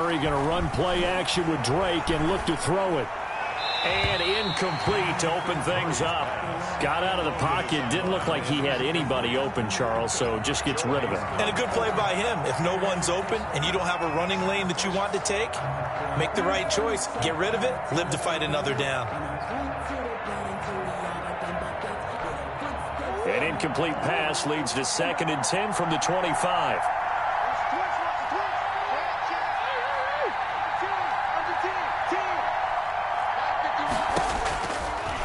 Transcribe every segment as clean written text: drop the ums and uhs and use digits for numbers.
Murray going to run play action with Drake and look to throw it. And incomplete to open things up. Got out of the pocket. Didn't look like he had anybody open, Charles, so just gets rid of it. And a good play by him. If no one's open and you don't have a running lane that you want to take, make the right choice. Get rid of it. Live to fight another down. An incomplete pass leads to 2nd and 10 from the 25.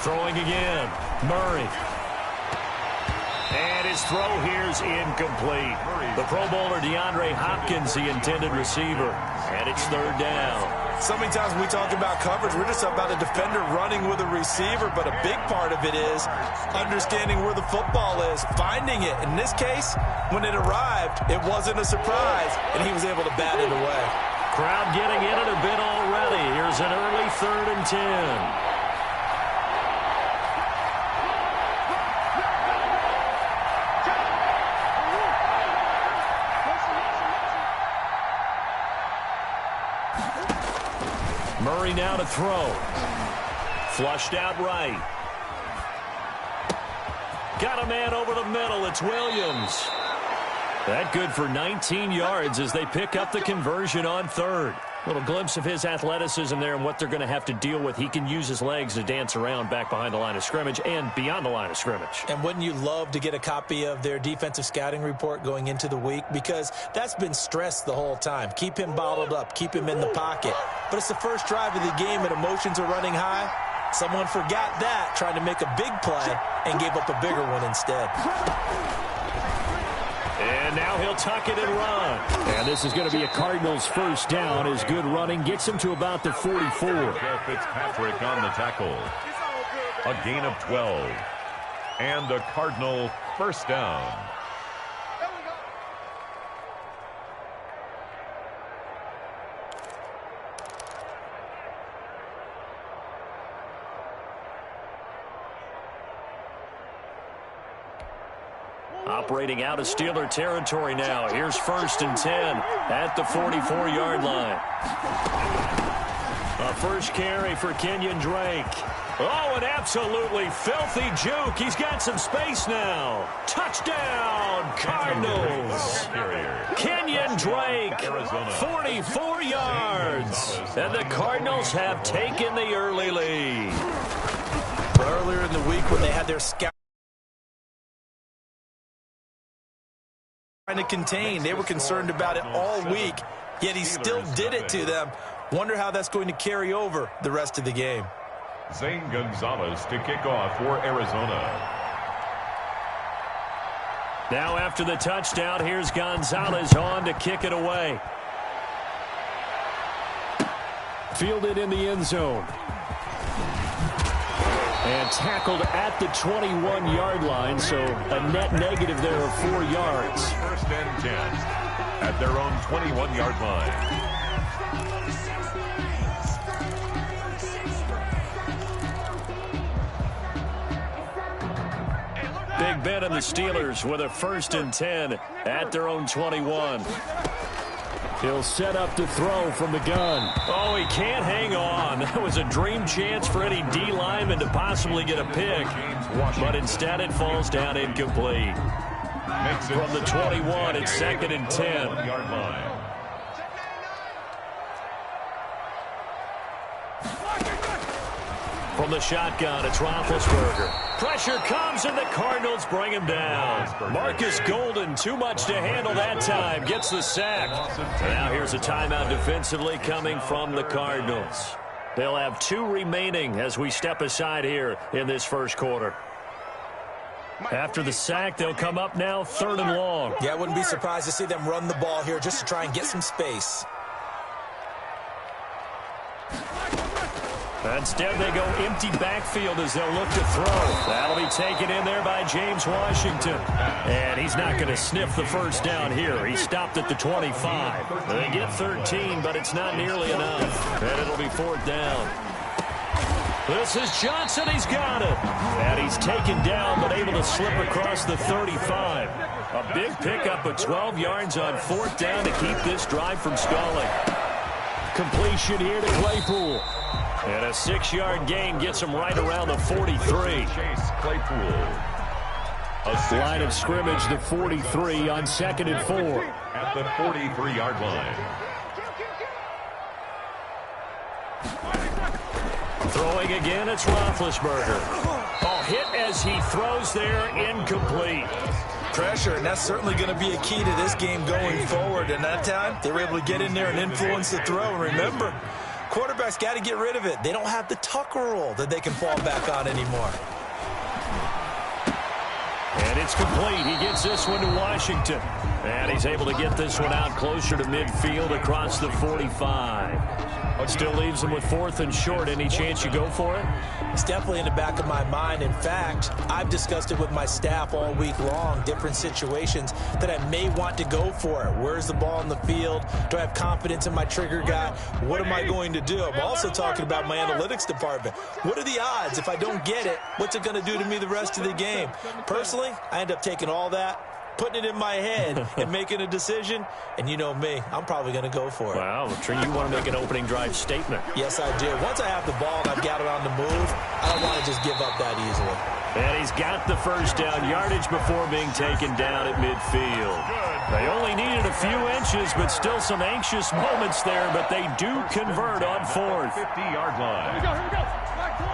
Throwing again. Murray. And his throw here is incomplete. The Pro Bowler DeAndre Hopkins, the intended receiver. And it's 3rd down. So many times when we talk about coverage, we're just about a defender running with a receiver, but a big part of it is understanding where the football is, finding it. In this case, when it arrived, it wasn't a surprise, and he was able to bat it away. Crowd getting in it a bit already. Here's an early 3rd and 10. Murray now to throw. Flushed out right. Got a man over the middle. It's Williams. That good for 19 yards as they pick up the conversion on 3rd. Little glimpse of his athleticism there and what they're going to have to deal with. He can use his legs to dance around back behind the line of scrimmage and beyond the line of scrimmage. And wouldn't you love to get a copy of their defensive scouting report going into the week? Because that's been stressed the whole time. Keep him bottled up. Keep him in the pocket. But it's the first drive of the game and emotions are running high. Someone forgot that, trying to make a big play, and gave up a bigger one instead. And now he'll tuck it and run. And this is going to be a Cardinals 1st down. His good running gets him to about the 44. Fitzpatrick on the tackle. A gain of 12. And a Cardinal 1st down. Operating out of Steeler territory now. Here's 1st and 10 at the 44-yard line. A first carry for Kenyon Drake. Oh, an absolutely filthy juke. He's got some space now. Touchdown, Cardinals. Kenyon Drake, 44 yards. And the Cardinals have taken the early lead. Earlier in the week when they had their scout trying to contain, they were concerned about it all week, yet he still did it to them. Wonder how that's going to carry over the rest of the game. Zane Gonzalez to kick off for Arizona. Now after the touchdown, here's Gonzalez on to kick it away. Fielded in the end zone. And tackled at the 21-yard line, so a net negative there of 4 yards. 1st and 10 at their own 21-yard line. Big Ben and the Steelers with a 1st and 10 at their own 21. He'll set up to throw from the gun. Oh, he can't hang on. That was a dream chance for any D lineman to possibly get a pick. But instead it falls down incomplete. From the 21, it's 2nd and 10. From the shotgun, it's Roethlisberger. Pressure comes, and the Cardinals bring him down. Marcus Golden, too much to handle that time, gets the sack. Now here's a timeout defensively coming from the Cardinals. They'll have 2 remaining as we step aside here in this 1st quarter. After the sack, they'll come up now 3rd and long. Yeah, I wouldn't be surprised to see them run the ball here just to try and get some space. Instead, they go empty backfield as they'll look to throw. That'll be taken in there by James Washington. And he's not going to sniff the 1st down here. He stopped at the 25. They get 13, but it's not nearly enough. And it'll be 4th down. This is Johnson. He's got it. And he's taken down, but able to slip across the 35. A big pickup of 12 yards on 4th down to keep this drive from stalling. Completion here to Claypool. And a 6-yard gain gets him right around the 43. Chase Claypool. Line of scrimmage, the 43 on 2nd and 4. At the 43-yard line. Throwing again, it's Roethlisberger. Ball hit as he throws there, incomplete. Pressure, and that's certainly going to be a key to this game going forward. And that time, they were able to get in there and influence the throw. And remember, quarterbacks got to get rid of it. They don't have the tuck roll that they can fall back on anymore. And it's complete. He gets this one to Washington. And he's able to get this one out closer to midfield across the 45. Still leaves him with 4th and short. Any chance you go for it? It's definitely in the back of my mind. In fact, I've discussed it with my staff all week long, different situations that I may want to go for it. Where's the ball in the field? Do I have confidence in my trigger guy? What am I going to do? I'm also talking about my analytics department. What are the odds? If I don't get it, what's it going to do to me the rest of the game? Personally, I end up taking all that, putting it in my head and making a decision, and you know me, I'm probably going to go for it. Wow, you want to make an opening drive statement. Yes, I do. Once I have the ball and I've got it on the move, I don't want to just give up that easily. And he's got the first down yardage before being taken down at midfield. They only needed a few inches, but still some anxious moments there, but they do convert on 4th. 50-yard line. Here we go. Black 20.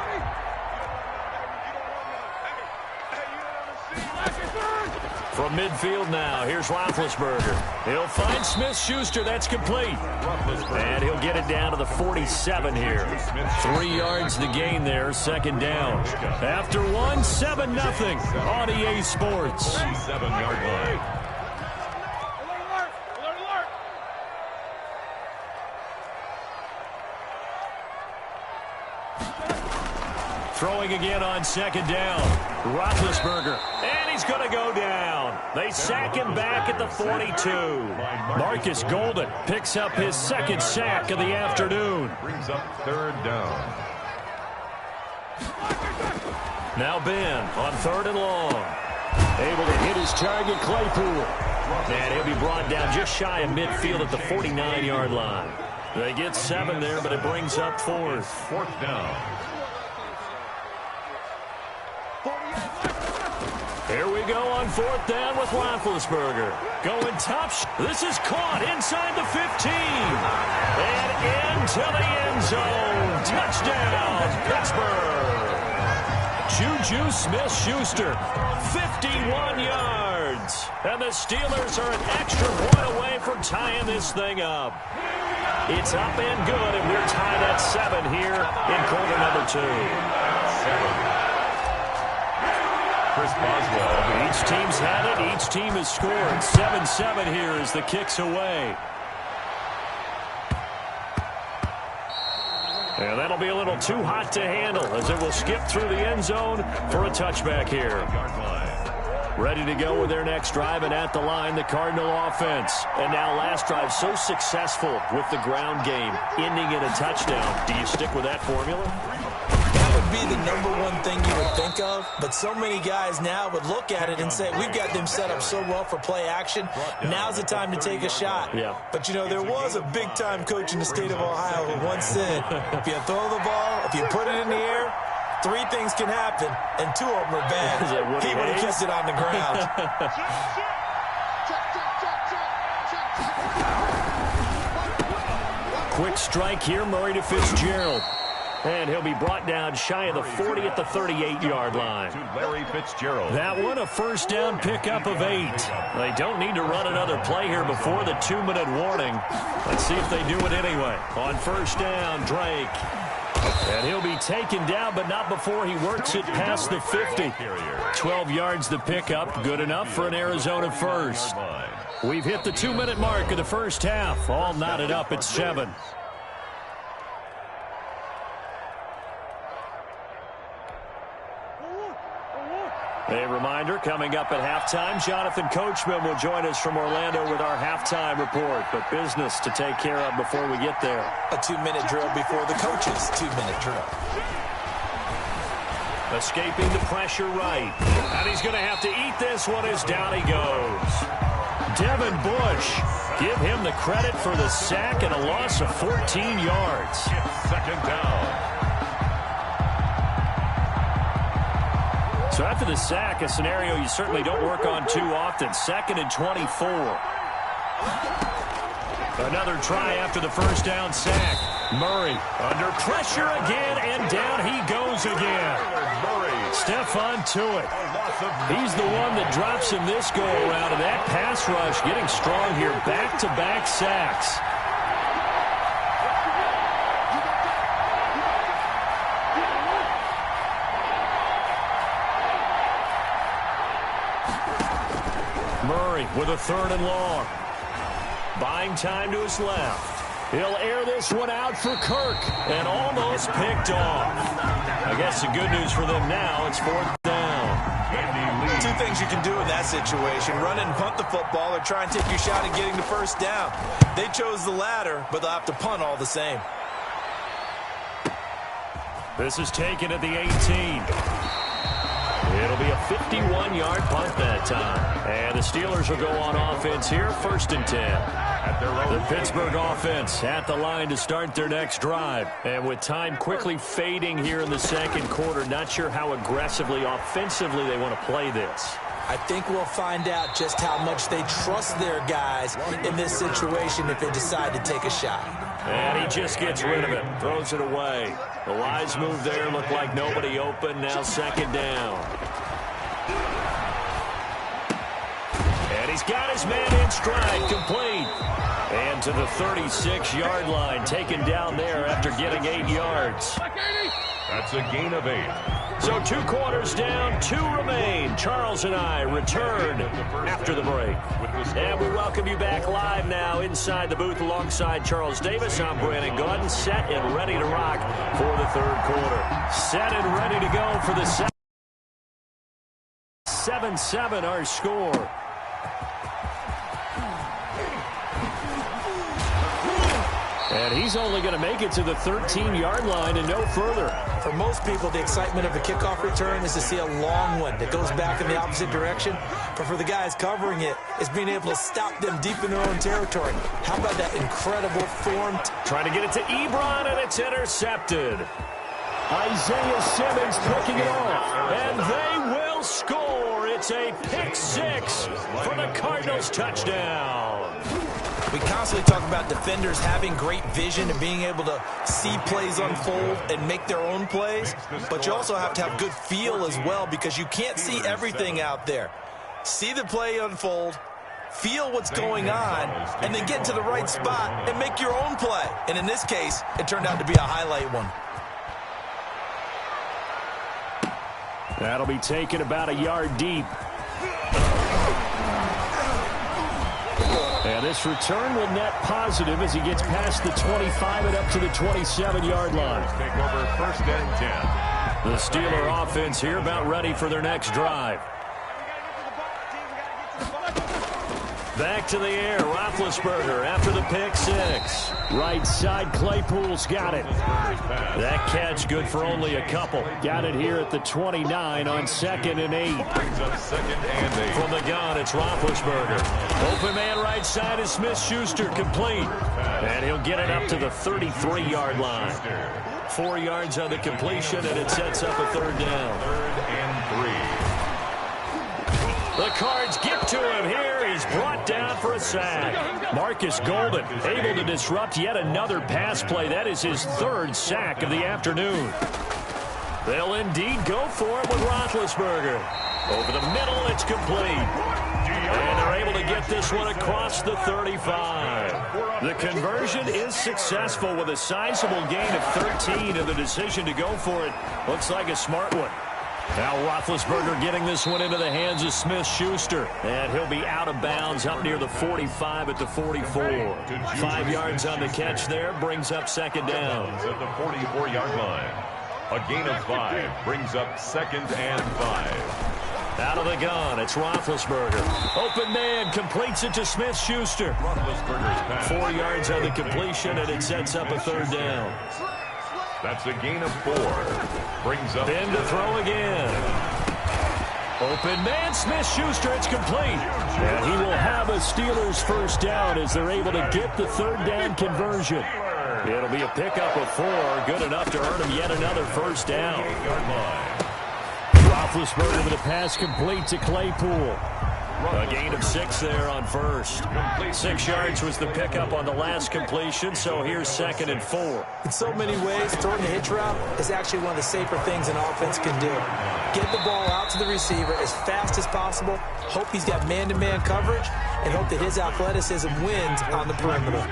From midfield now, here's Roethlisberger. He'll find Smith-Schuster. That's complete. And he'll get it down to the 47 here. 3 yards to gain there, 2nd down. After 1, 7-0 on EA Sports. 7-yard line. Throwing again on 2nd down. Roethlisberger. And he's going to go down. They sack him back at the 42. Marcus Golden picks up his 2nd sack of the afternoon. Brings up 3rd down. Now Ben on 3rd and long. Able to hit his target, Claypool. And he'll be brought down just shy of midfield at the 49-yard line. They get 7 there, but it brings up 4th. 4th down. Here we go on 4th down with Roethlisberger. Going top. This is caught inside the 15. And into the end zone. Touchdown, Pittsburgh. Juju Smith-Schuster, 51 yards. And the Steelers are an extra point away from tying this thing up. It's up and good, and we're tied at 7 here in quarter number 2. 7. Chris Boswell. Each team's had it. Each team has scored. 7-7 here as the kick's away. And that'll be a little too hot to handle as it will skip through the end zone for a touchback here. Ready to go with their next drive, and at the line, the Cardinal offense. And now last drive so successful with the ground game, ending in a touchdown. Do you stick with that formula? That would be the #1 thing you would think of, but so many guys now would look at it and say, we've got them set up so well for play action. Now's the time to take a shot. Yeah. But, you know, there was a big-time coach in the state of Ohio who once said, if you throw the ball, if you put it in the air, 3 things can happen, and 2 of them are bad. He would have kept it on the ground. Quick strike here, Murray to Fitzgerald. And he'll be brought down shy of the 40 at the 38-yard line. To Larry Fitzgerald. That one, a first down pickup of 8. They don't need to run another play here before the 2-minute warning. Let's see if they do it anyway. On first down, Drake. And he'll be taken down, but not before he works it past the 50. 12 yards the pickup, good enough for an Arizona first. We've hit the 2-minute mark of the first half. All knotted up at 7. A reminder, coming up at halftime, Jonathan Coachman will join us from Orlando with our halftime report. But business to take care of before we get there. A 2-minute drill before the coach's 2-minute drill. Escaping the pressure right. And he's going to have to eat this one as down he goes. Devin Bush. Give him the credit for the sack and a loss of 14 yards. Second down. So after the sack, a scenario you certainly don't work on too often. 2nd and 24. Another try after the first down sack. Murray under pressure again, and down he goes again. Stephon Tuitt. He's the one that drops him this go-around, and that pass rush getting strong here. Back-to-back sacks. Murray with a 3rd and long. Buying time to his left. He'll air this one out for Kirk and almost picked off. I guess the good news for them now, it's 4th down. Two things you can do in that situation: run and punt the football, or try and take your shot at getting the first down. They chose the latter, but they'll have to punt all the same. This is taken at the 18. It'll be a 51-yard punt that time. And the Steelers will go on offense here, 1st and 10. The Pittsburgh offense at the line to start their next drive. And with time quickly fading here in the second quarter, not sure how aggressively, offensively they want to play this. I think we'll find out just how much they trust their guys in this situation if they decide to take a shot. And he just gets rid of it, throws it away. The wise move there, looked like nobody open, now 2nd down. And he's got his man in stride, complete. And to the 36-yard line, taken down there after getting 8 yards. That's a gain of 8. So 2 quarters down, 2 remain. Charles and I return after the break. And we welcome you back live now inside the booth alongside Charles Davis. I'm Brandon Gaudin, set and ready to rock for the 3rd quarter. Set and ready to go for the 7-7 our score. And he's only going to make it to the 13-yard line and no further. For most people, the excitement of a kickoff return is to see a long one that goes back in the opposite direction. But for the guys covering it, it's being able to stop them deep in their own territory. How about that incredible form? Trying to get it to Ebron, and it's intercepted. Isaiah Simmons picking it off, and they will score. It's a pick 6 for the Cardinals touchdown. We constantly talk about defenders having great vision and being able to see plays unfold and make their own plays, but you also have to have good feel as well, because you can't see everything out there. See the play unfold, feel what's going on, and then get to the right spot and make your own play. And in this case, it turned out to be a highlight one. That'll be taken about a yard deep. And this return will net positive as he gets past the 25 and up to the 27-yard line. Take over 1st and 10. The Steeler offense here about ready for their next drive. Back to the air, Roethlisberger after the pick 6. Right side, Claypool's got it. That catch good for only a couple. Got it here at the 29 on 2nd and 8. Brings up 2nd and 8. From the gun, it's Roethlisberger. Open man right side is Smith-Schuster, complete. And he'll get it up to the 33-yard line. 4 yards on the completion, and it sets up a 3rd down. 3rd and 3. The Cards get to him here. He's brought down for a sack. Marcus Golden able to disrupt yet another pass play. That is his 3rd sack of the afternoon. They'll indeed go for it with Roethlisberger. Over the middle, it's complete. And they're able to get this one across the 35. The conversion is successful with a sizable gain of 13, and the decision to go for it looks like a smart one. Now Roethlisberger getting this one into the hands of Smith-Schuster. And he'll be out of bounds up near the 45 at the 44. 5 yards on the catch there, brings up 2nd down. At the 44-yard line. A gain of 5 brings up 2nd and 5. Out of the gun, it's Roethlisberger. Open man, completes it to Smith-Schuster. 4 yards on the completion, and it sets up a 3rd down. That's a gain of 4. Brings up Ben to throw again. Open man, Smith-Schuster, it's complete. And he will have a Steelers first down as they're able to get the third down conversion. It'll be a pickup of 4, good enough to earn him yet another first down. Roethlisberger with a pass complete to Claypool. A gain of 6 there on first. 6 yards was the pickup on the last completion, so here's 2nd and 4. In so many ways, throwing the hitch route is actually one of the safer things an offense can do. Get the ball out to the receiver as fast as possible, hope he's got man-to-man coverage, and hope that his athleticism wins on the perimeter.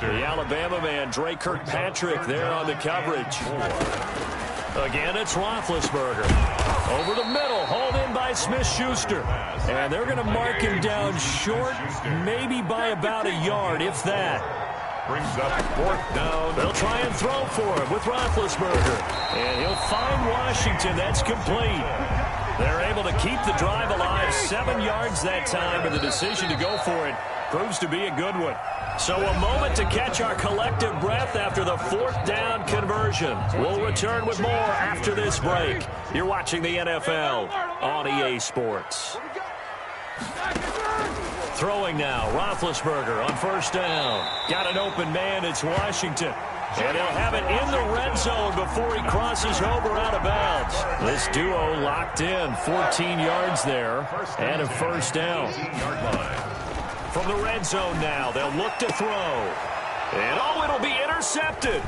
The Alabama man, Dre Kirkpatrick, there on the coverage. Again, it's Roethlisberger. Over the middle, hauled in by Smith-Schuster. And they're going to mark him down short, maybe by about a yard, if that. Brings up 4th down. They'll try and throw for him with Roethlisberger. And he'll find Washington. That's complete. They're able to keep the drive alive. 7 yards that time, and the decision to go for it proves to be a good one. So a moment to catch our collective breath after the 4th down conversion. We'll return with more after this break. You're watching the NFL on EA Sports. Throwing now, Roethlisberger on first down. Got an open man, it's Washington. And he'll have it in the red zone before he crosses over out of bounds. This duo locked in, 14 yards there, and a first down. From the red zone now, they'll look to throw. And it'll be intercepted.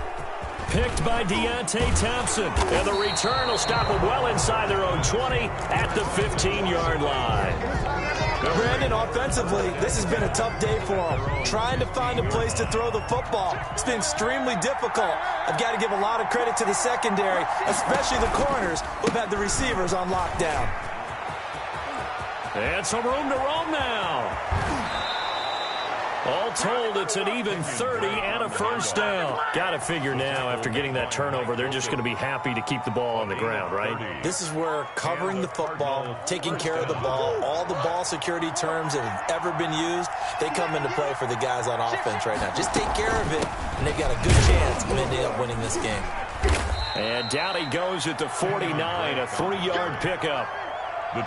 Picked by Deontay Thompson. And the return will stop them well inside their own 20 at the 15-yard line. Brandon, offensively, this has been a tough day for him. Trying to find a place to throw the football. It's been extremely difficult. I've got to give a lot of credit to the secondary, especially the corners who've had the receivers on lockdown. And some room to roam now. All told, it's an even 30 and a first down. Got to figure now, after getting that turnover, they're just going to be happy to keep the ball on the ground, right? This is where covering the football, taking care of the ball, all the ball security terms that have ever been used, they come into play for the guys on offense right now. Just take care of it, and they've got a good chance of ending up winning this game. And down he goes at the 49, a 3-yard pickup.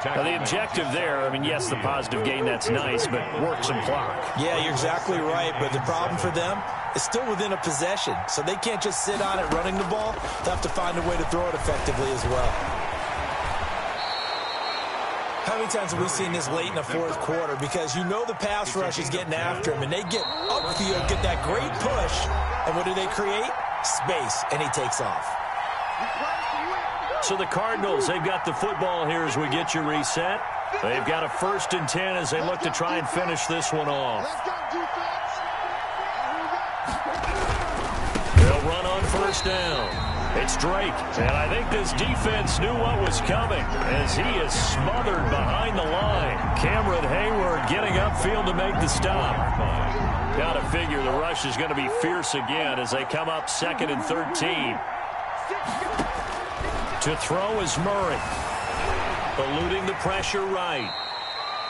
Now, the objective there, I mean, yes, the positive gain, that's nice, but work some clock. Yeah, you're exactly right, but the problem for them is still within a possession, so they can't just sit on it running the ball. They'll have to find a way to throw it effectively as well. How many times have we seen this late in the 4th quarter? Because you know the pass rush is getting after him, and they get upfield, get that great push, and what do they create? Space, and he takes off. So the Cardinals, they've got the football here as we get you reset. They've got a 1st and 10 as they look to try and finish this one off. They'll run on first down. It's Drake, and I think this defense knew what was coming as he is smothered behind the line. Cameron Hayward getting upfield to make the stop. Got to figure the rush is going to be fierce again as they come up 2nd and 13. To throw is Murray. Eluding the pressure right.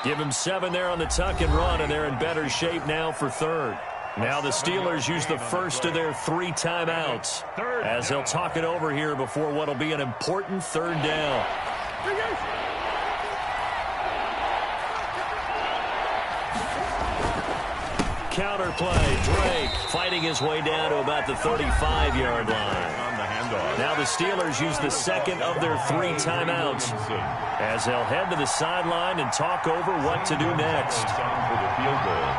Give him 7 there on the tuck and run, and they're in better shape now for 3rd. Now the Steelers use the first of their 3 timeouts as they'll talk it over here before what will be an important 3rd down. Counter play, Drake fighting his way down to about the 35-yard line. Now the Steelers use the 2nd of their 3 timeouts as they'll head to the sideline and talk over what to do next. For the field goal,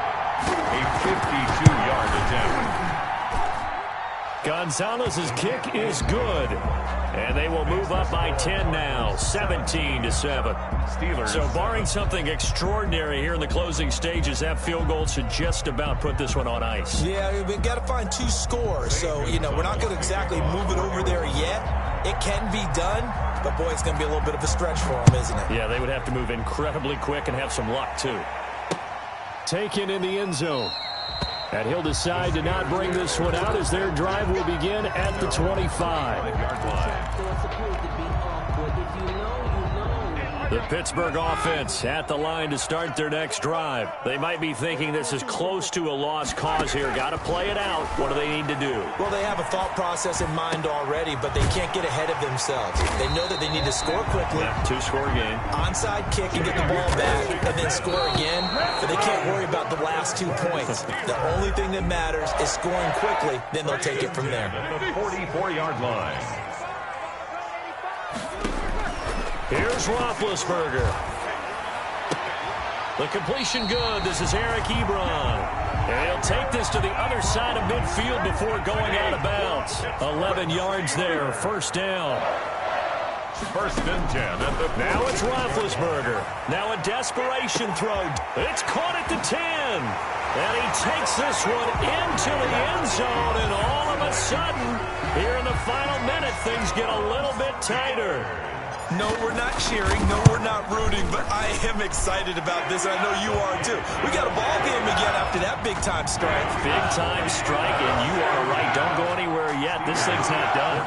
a 52-yard attempt. Gonzalez's kick is good, and they will move up by 10 now, 17-7. Steelers. So barring something extraordinary here in the closing stages, that field goal should just about put this one on ice. Yeah, we've got to find 2 scores, so, we're not going to exactly move it over there yet. It can be done, but, boy, it's going to be a little bit of a stretch for them, isn't it? Yeah, they would have to move incredibly quick and have some luck, too. Taken in the end zone. And he'll decide to not bring this one out as their drive will begin at the 25. The Pittsburgh offense at the line to start their next drive. They might be thinking this is close to a lost cause here. Got to play it out. What do they need to do? Well, they have a thought process in mind already, but they can't get ahead of themselves. They know that they need to score quickly. Yeah, two-score game. Onside kick and get the ball back and then score again, but they can't worry about the last 2 points. The only thing that matters is scoring quickly, then they'll take it from there. At the 44-yard line. Here's Roethlisberger. The completion good. This is Eric Ebron. And he'll take this to the other side of midfield before going out of bounds. 11 yards there, first down. First and 10 at the... Now it's Roethlisberger. Now a desperation throw. It's caught at the 10. And he takes this one into the end zone. And all of a sudden, here in the final minute, things get a little bit tighter. No, we're not cheering. No, we're not rooting, but I am excited about this, and I know you are too. We got a ball game again after that big-time strike. Big-time strike, and you are right. Don't go anywhere yet. This thing's not done.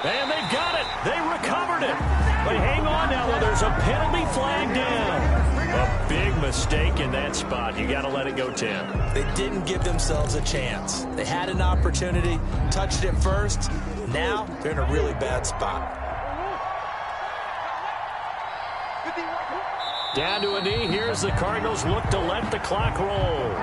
And they've got it. They recovered it. But hang on now, though. There's a penalty flag down. A big mistake in that spot. You got to let it go 10. They didn't give themselves a chance. They had an opportunity, touched it first. Now they're in a really bad spot. Down to a knee. Here's the Cardinals look to let the clock roll.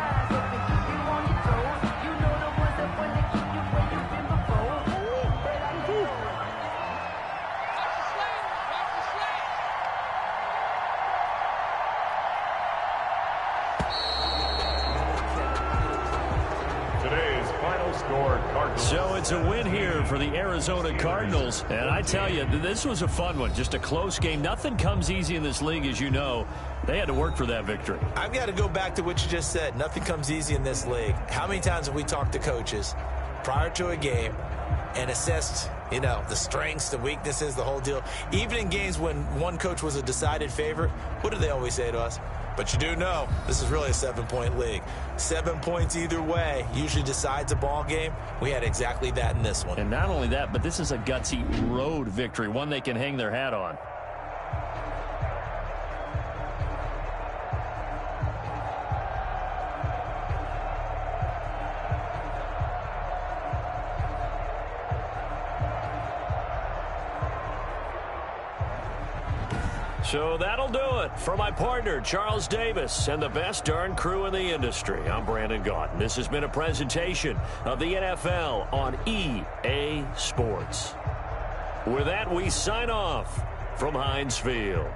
So it's a win here for the Arizona Cardinals. And I tell you, this was a fun one. Just a close game. Nothing comes easy in this league, as you know. They had to work for that victory. I've got to go back to what you just said. Nothing comes easy in this league. How many times have we talked to coaches prior to a game and assessed, you know, the strengths, the weaknesses, the whole deal? Even in games when one coach was a decided favorite, what do they always say to us? But you do know this is really a 7-point league. 7 points either way usually decides a ball game. We had exactly that in this one. And not only that, but this is a gutsy road victory, one they can hang their hat on. So that'll do it. For my partner, Charles Davis, and the best darn crew in the industry, I'm Brandon Gaudin. This has been a presentation of the NFL on EA Sports. With that, we sign off from Heinz Field.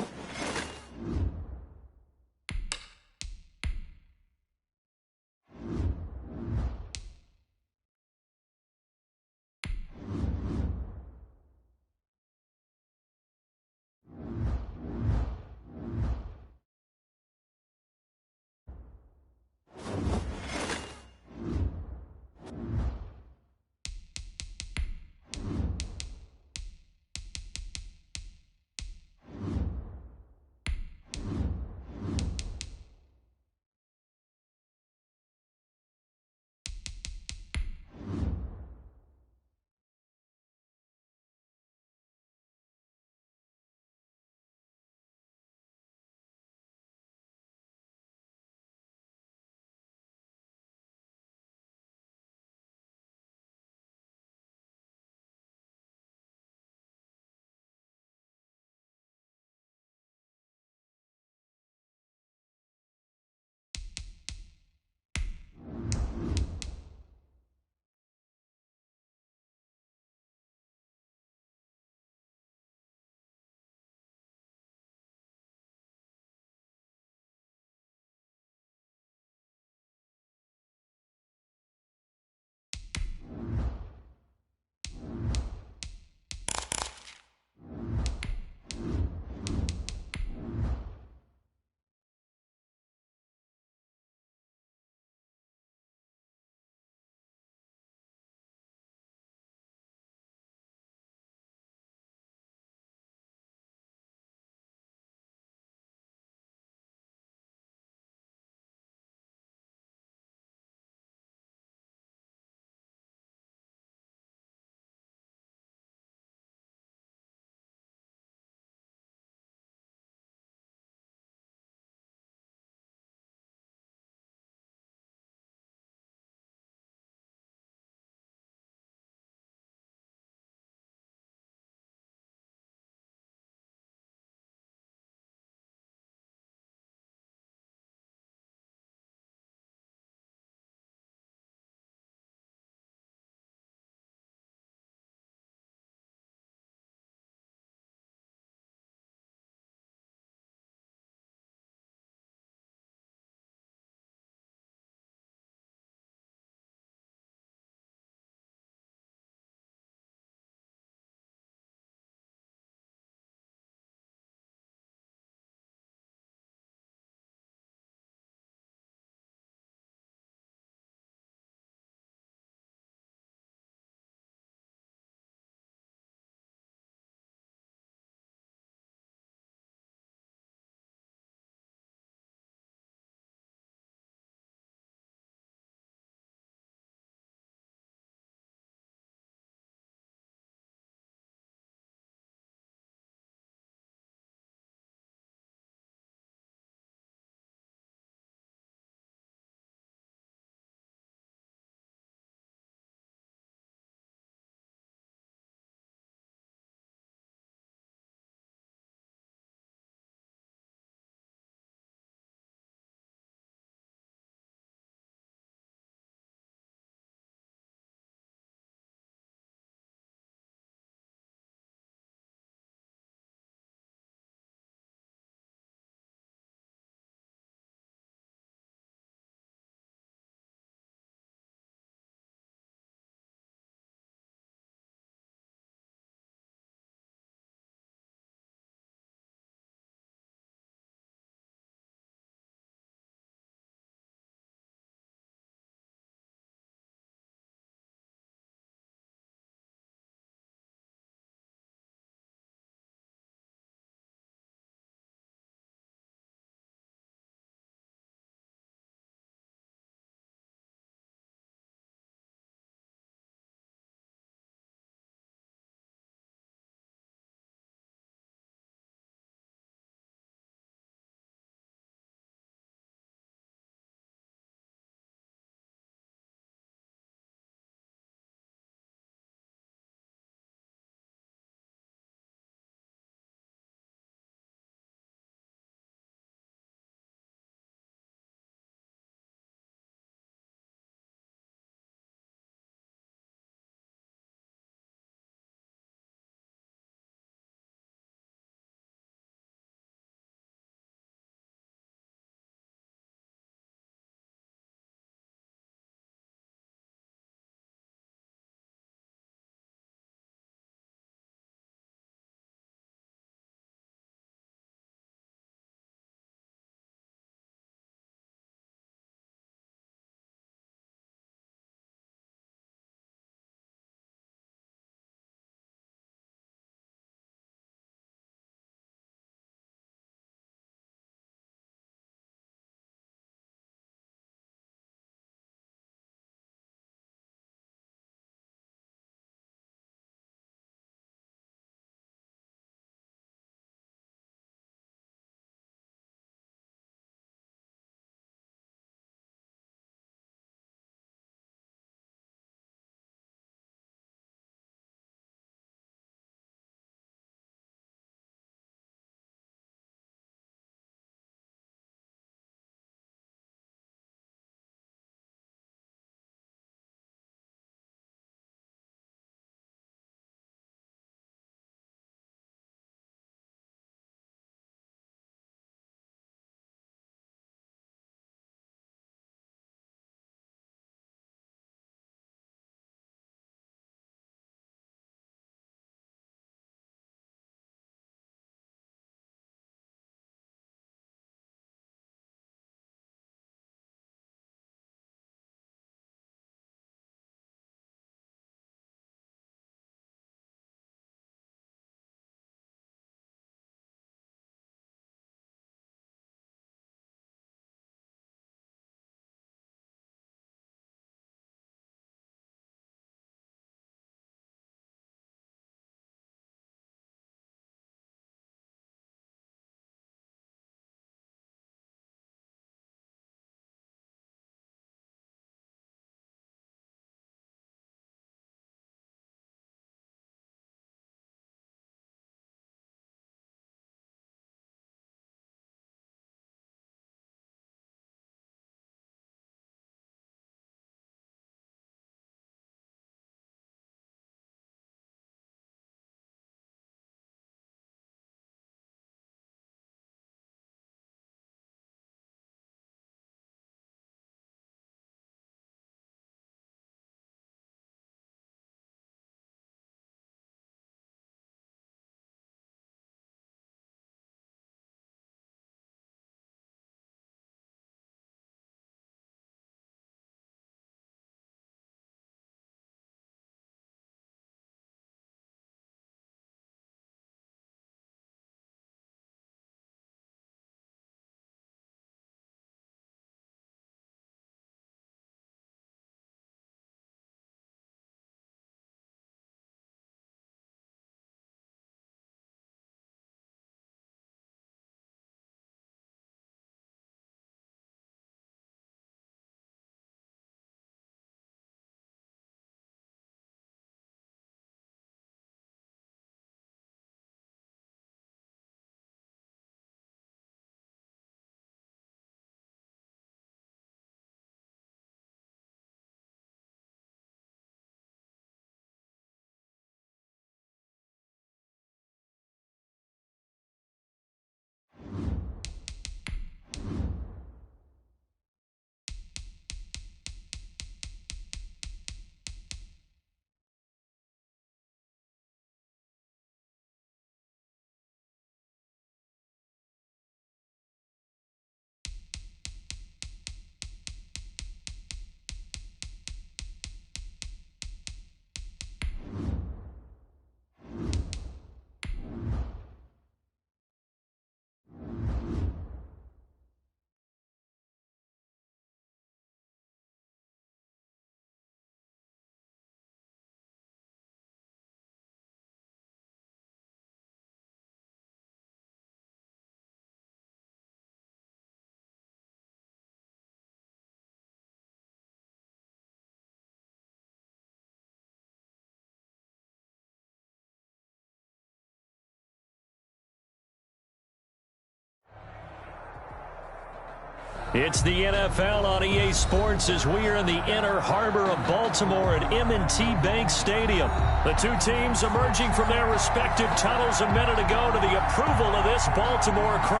It's the NFL on EA Sports as we are in the inner harbor of Baltimore at M&T Bank Stadium. The two teams emerging from their respective tunnels a minute ago to the approval of this Baltimore crowd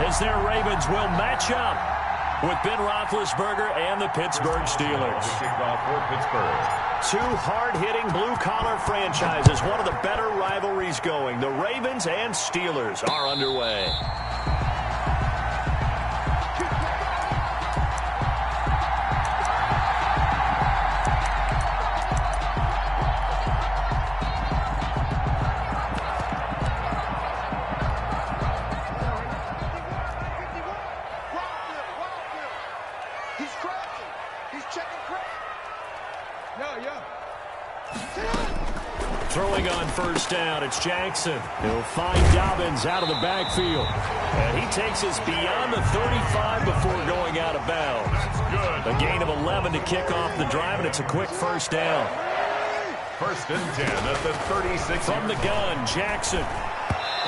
as their Ravens will match up with Ben Roethlisberger and the Pittsburgh Steelers. Kickoff for Pittsburgh. Two hard-hitting blue-collar franchises, one of the better rivalries going. The Ravens and Steelers are underway. Throwing on first down, it's Jackson. He'll find Dobbins out of the backfield. And he takes us beyond the 35 before going out of bounds. A gain of 11 to kick off the drive, and it's a quick first down. First and 10 at the 36. From the gun, Jackson.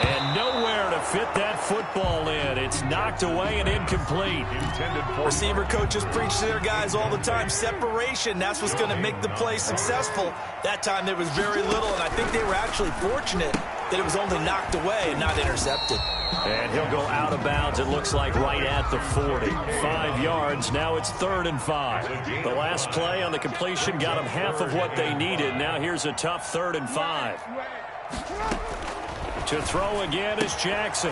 And nowhere to fit that football in. It's knocked away and incomplete. Intended for receiver coaches preach to their guys all the time. Separation, that's what's going to make the play successful. That time there was very little, and I think they were actually fortunate that it was only knocked away and not intercepted. And he'll go out of bounds, it looks like, right at the 40. 5 yards, now it's 3rd and 5. The last play on the completion got them half of what they needed. Now here's a tough 3rd and 5. To throw again is Jackson.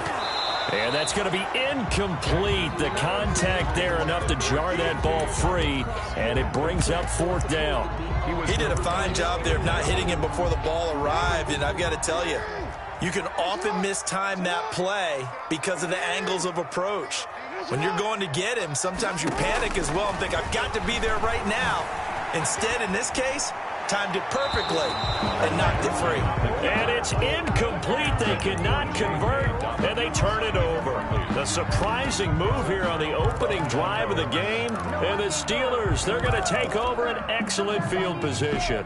And that's going to be incomplete. The contact there enough to jar that ball free, and it brings up 4th down. He did a fine job there of not hitting him before the ball arrived, and I've got to tell you, you can often mistime that play because of the angles of approach. When you're going to get him, sometimes you panic as well and think, I've got to be there right now. Instead, in this case, timed it perfectly and knocked it free. And it's incomplete. They cannot convert, and they turn it over. The surprising move here on the opening drive of the game. And the Steelers, they're going to take over an excellent field position.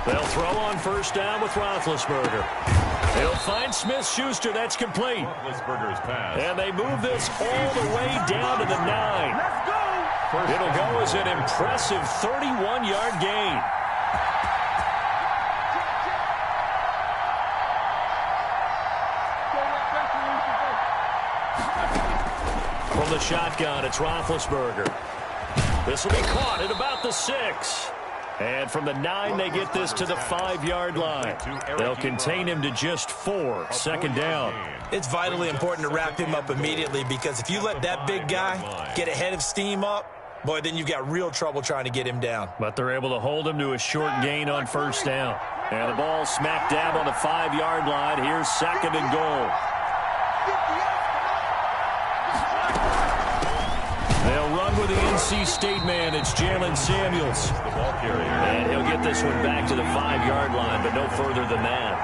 They'll throw on first down with Roethlisberger. He'll find Smith-Schuster. That's complete. Roethlisberger's pass. And they move this all the way down to the 9. It'll go as an impressive 31-yard gain. From the shotgun, it's Roethlisberger. This will be caught at about the 6. And from the 9, they get this to the 5-yard line. They'll contain him to just 4. 2nd down. It's vitally important to wrap him up immediately, because if you let that big guy get a head of steam up, boy, then you've got real trouble trying to get him down. But they're able to hold him to a short gain on first down. And the ball smack dab on the 5-yard line. Here's 2nd and goal. They'll run with the NC State man. It's Jalen Samuels. The ball carrier. And he'll get this one back to the 5-yard line, but no further than that.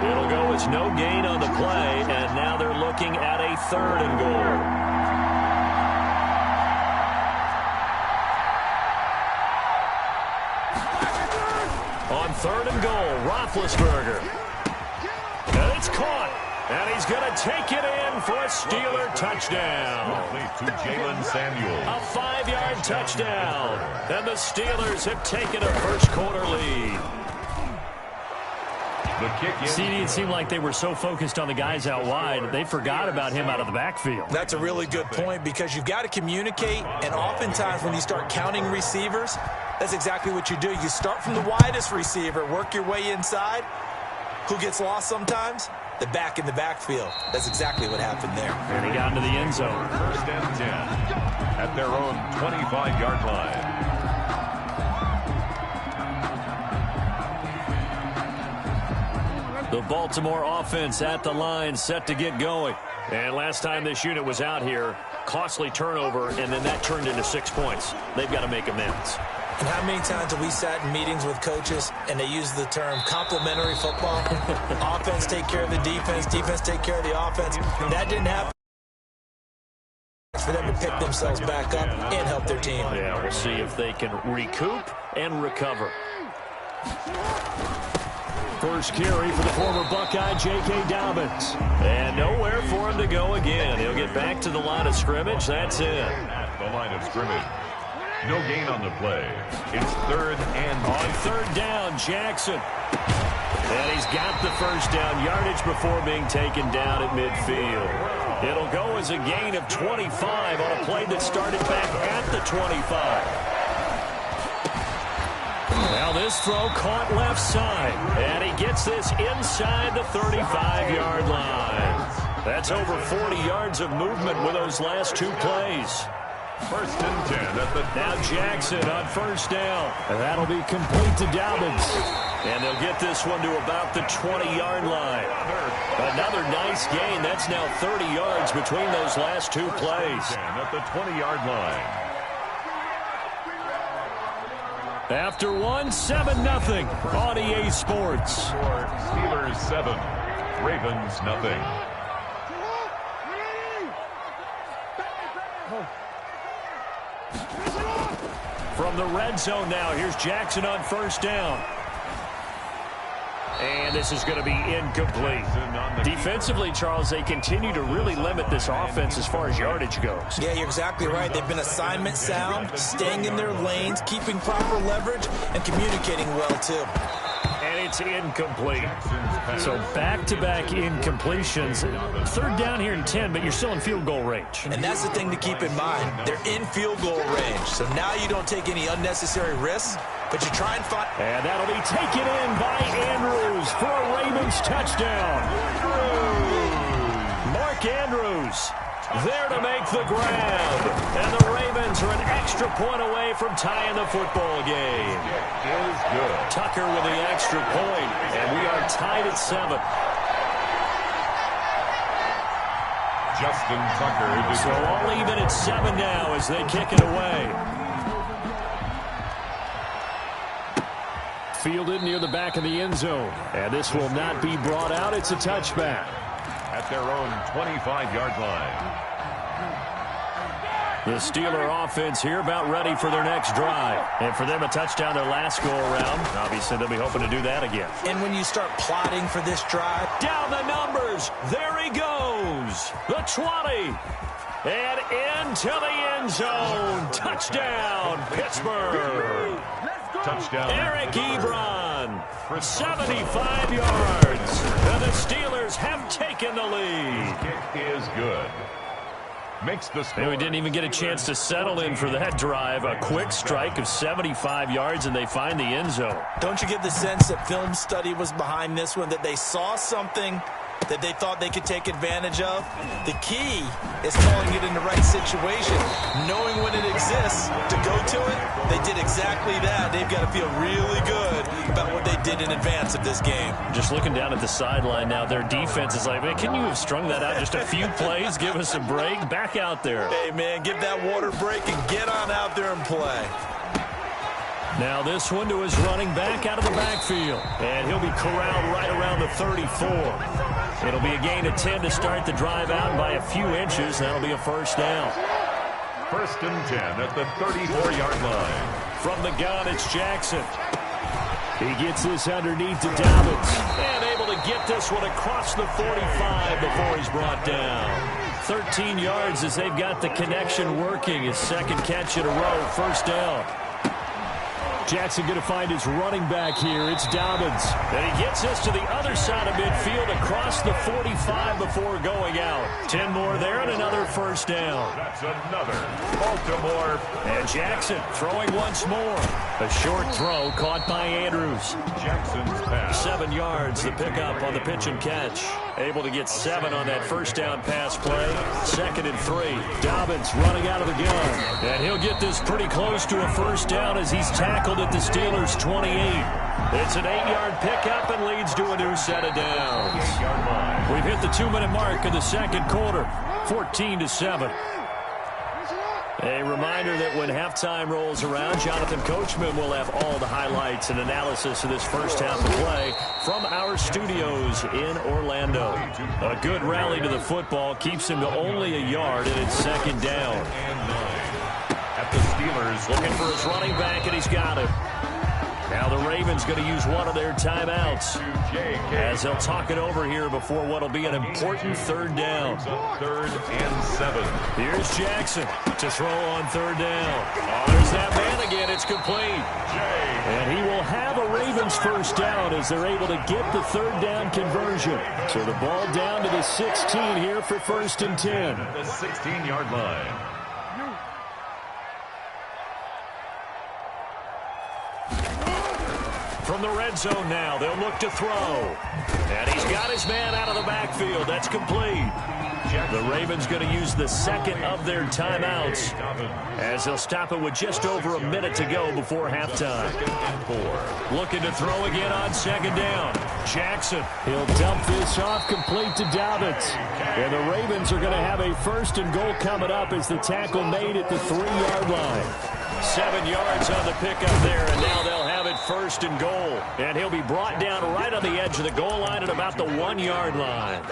It'll go as no gain on the play, and now they're looking at a 3rd and goal. On 3rd and goal, Roethlisberger. And it's caught. And he's going to take it in for a Steeler touchdown. To Jalen Samuels. A 5-yard touchdown. And the Steelers have taken a first-quarter lead. The kick in. See, it seemed like they were so focused on the guys out wide, they forgot about him out of the backfield. That's a really good point, because you've got to communicate, and oftentimes when you start counting receivers, that's exactly what you do. You start from the widest receiver, work your way inside. Who gets lost sometimes? The back in the backfield. That's exactly what happened there. And he got into the end zone. First and 10 at their own 25-yard line. The Baltimore offense at the line, set to get going. And last time this unit was out here, costly turnover, and then that turned into 6 points. They've got to make amends. And how many times have we sat in meetings with coaches and they use the term complementary football? Offense take care of the defense, defense take care of the offense. That didn't happen. chance for them to pick themselves back up and help their team. Yeah, we'll see if they can recoup and recover. First carry for the former Buckeye, J.K. Dobbins. And nowhere for him to go again. He'll get back to the line of scrimmage. That's it. At the line of scrimmage. No gain on the play. It's 3rd and 10. On 3rd down, Jackson. And he's got the first down yardage before being taken down at midfield. It'll go as a gain of 25 on a play that started back at the 25. Now this throw caught left side. And he gets this inside the 35-yard line. That's over 40 yards of movement with those last 2 plays. 1st and 10 at the... Now Jackson on 1st down. And that'll be complete to Dobbins. And they'll get this one to about the 20-yard line. Another nice gain. That's now 30 yards between those last 2 plays. At the 20-yard line. After one, 7-0 on EA Sports. Steelers 7, Ravens nothing. From the red zone now, here's Jackson on 1st down. And this is going to be incomplete. Defensively, Charles, they continue to really limit this offense as far as yardage goes. Yeah, you're exactly right. They've been assignment sound, staying in their lanes, keeping proper leverage, and communicating well, too. And it's incomplete. So back-to-back incompletions. 3rd down here and 10, but you're still in field goal range. And that's the thing to keep in mind. They're in field goal range. So now you don't take any unnecessary risks, but you try and find... And that'll be taken in by Andrews for a Ravens touchdown. Mark Andrews there to make the grab. And the Ravens are an extra point away from tying the football game. Is good. Tucker with the extra point, and we are tied at 7. Justin Tucker. So all even at 7 now as they kick it away. Fielded near the back of the end zone. And this will not be brought out. It's a touchback. At their own 25-yard line. The Steeler offense here about ready for their next drive. And for them, a touchdown their last go-around. Obviously, they'll be hoping to do that again. And when you start plotting for this drive... Down the numbers. There he goes. The 20. And into the end zone. Touchdown, Pittsburgh. Touchdown. Eric Ebron, 75 yards. And the Steelers have taken the lead. Kick is good. Makes the score. And we didn't even get a chance to settle in for that drive. A quick strike of 75 yards, and they find the end zone. Don't you get the sense that film study was behind this one, that they saw something that they thought they could take advantage of? The key is calling it in the right situation, knowing when it exists to go to it. They did exactly that. They've got to feel really good about what they did in advance of this game. Just looking down at the sideline now, their defense is like, man, can you have strung that out just a few plays? Give us a break. Back out there. Hey, man, give that water break and get on out there and play. Now this one to his running back out of the backfield. And he'll be corralled right around the 34. It'll be a gain of 10 to start the drive out by a few inches. That'll be a first down. 1st and 10 at the 34-yard line. From the gun, it's Jackson. He gets this underneath to Dobbins. And able to get this one across the 45 before he's brought down. 13 yards as they've got the connection working. His 2nd catch in a row, first down. Jackson going to find his running back here. It's Dobbins. And he gets this to the other side of midfield across the 45 before going out. 10 more there and another first down. That's another Baltimore. And Jackson throwing once more. A short throw caught by Andrews. Jackson's pass. 7 yards, the pickup on the pitch and catch. Able to get 7 on that first down pass play. 2nd and 3. Dobbins running out of the gun. And he'll get this pretty close to a first down as he's tackled at the Steelers' 28. It's an 8-yard pickup and leads to a new set of downs. We've hit the 2-minute mark of the 2nd quarter. 14-7. A reminder that when halftime rolls around, Jonathan Coachman will have all the highlights and analysis of this first half of play from our studios in Orlando. A good rally to the football keeps him to only a yard, and it's second down. At the Steelers, Looking for his running back, and he's got it. Now the Ravens going to use one of their timeouts as they'll talk it over here before what will be an important third down. 3rd and 7. Here's Jackson to throw on third down. Oh, there's that man again. It's complete. And he will have a Ravens first down as they're able to get the third down conversion. So the ball down to the 16 here for 1st and 10. The 16-yard line. From the red zone now, they'll look to throw. And he's got his man out of the backfield. That's complete. The Ravens going to use the second of their timeouts as they'll stop it with just over a minute to go before halftime. Looking to throw again on second down. Jackson, he'll dump this off complete to Dobbins. And the Ravens are going to have a 1st and goal coming up as the tackle made at the 3-yard line. 7 yards on the pickup there, and now they'll have it 1st and goal. And he'll be brought down right on the edge of the goal line at about the 1-yard line.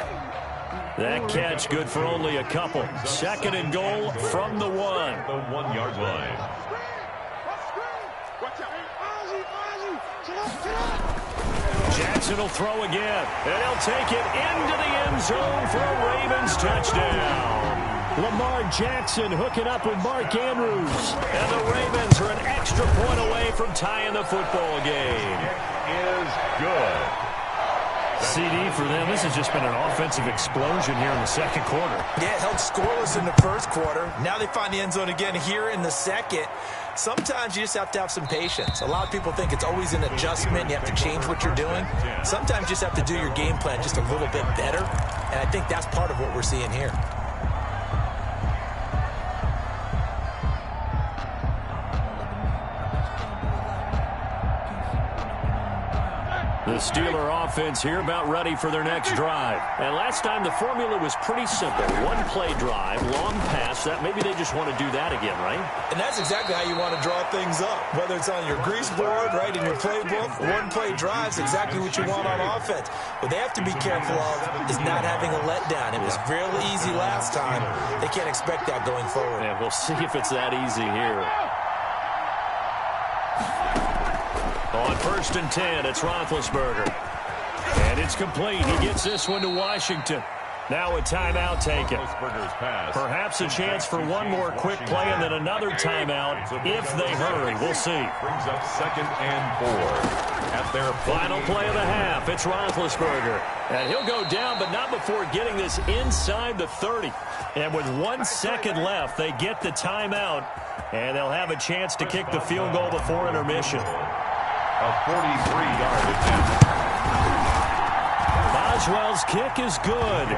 That catch good for only a couple. 2nd and goal from the 1. The 1-yard line. Jackson will throw again, and he'll take it into the end zone for a Ravens touchdown. Lamar Jackson hooking up with Mark Andrews. And the Ravens are an extra point away from tying the football game. It is good. CD for them. This has just been an offensive explosion here in the second quarter. Yeah, held scoreless in the first quarter. Now they find the end zone again here in the second. Sometimes you just have to have some patience. A lot of people think it's always an adjustment. You have to change what you're doing. Sometimes you just have to do your game plan just a little bit better. And I think that's part of what we're seeing here. The Steeler offense here about ready for their next drive. And last time the formula was pretty simple. One-play drive, long pass. That maybe they just want to do that again, right? And that's exactly how you want to draw things up. Whether it's on your grease board, right, in your playbook, one-play drives exactly what you want on offense. What they have to be careful of is not having a letdown. It was real easy last time. They can't expect that going forward. And we'll see if it's that easy here. On 1st and 10, it's Roethlisberger. And it's complete. He gets this one to Washington. Now a timeout taken. Perhaps a chance for one more quick play and then another timeout if they hurry. We'll see. Brings up 2nd and 4. At their final play of the half, it's Roethlisberger. And he'll go down, but not before getting this inside the 30. And with 1 second left, they get the timeout. And they'll have a chance to kick the field goal before intermission. A 43-yard attempt. Boswell's kick is good,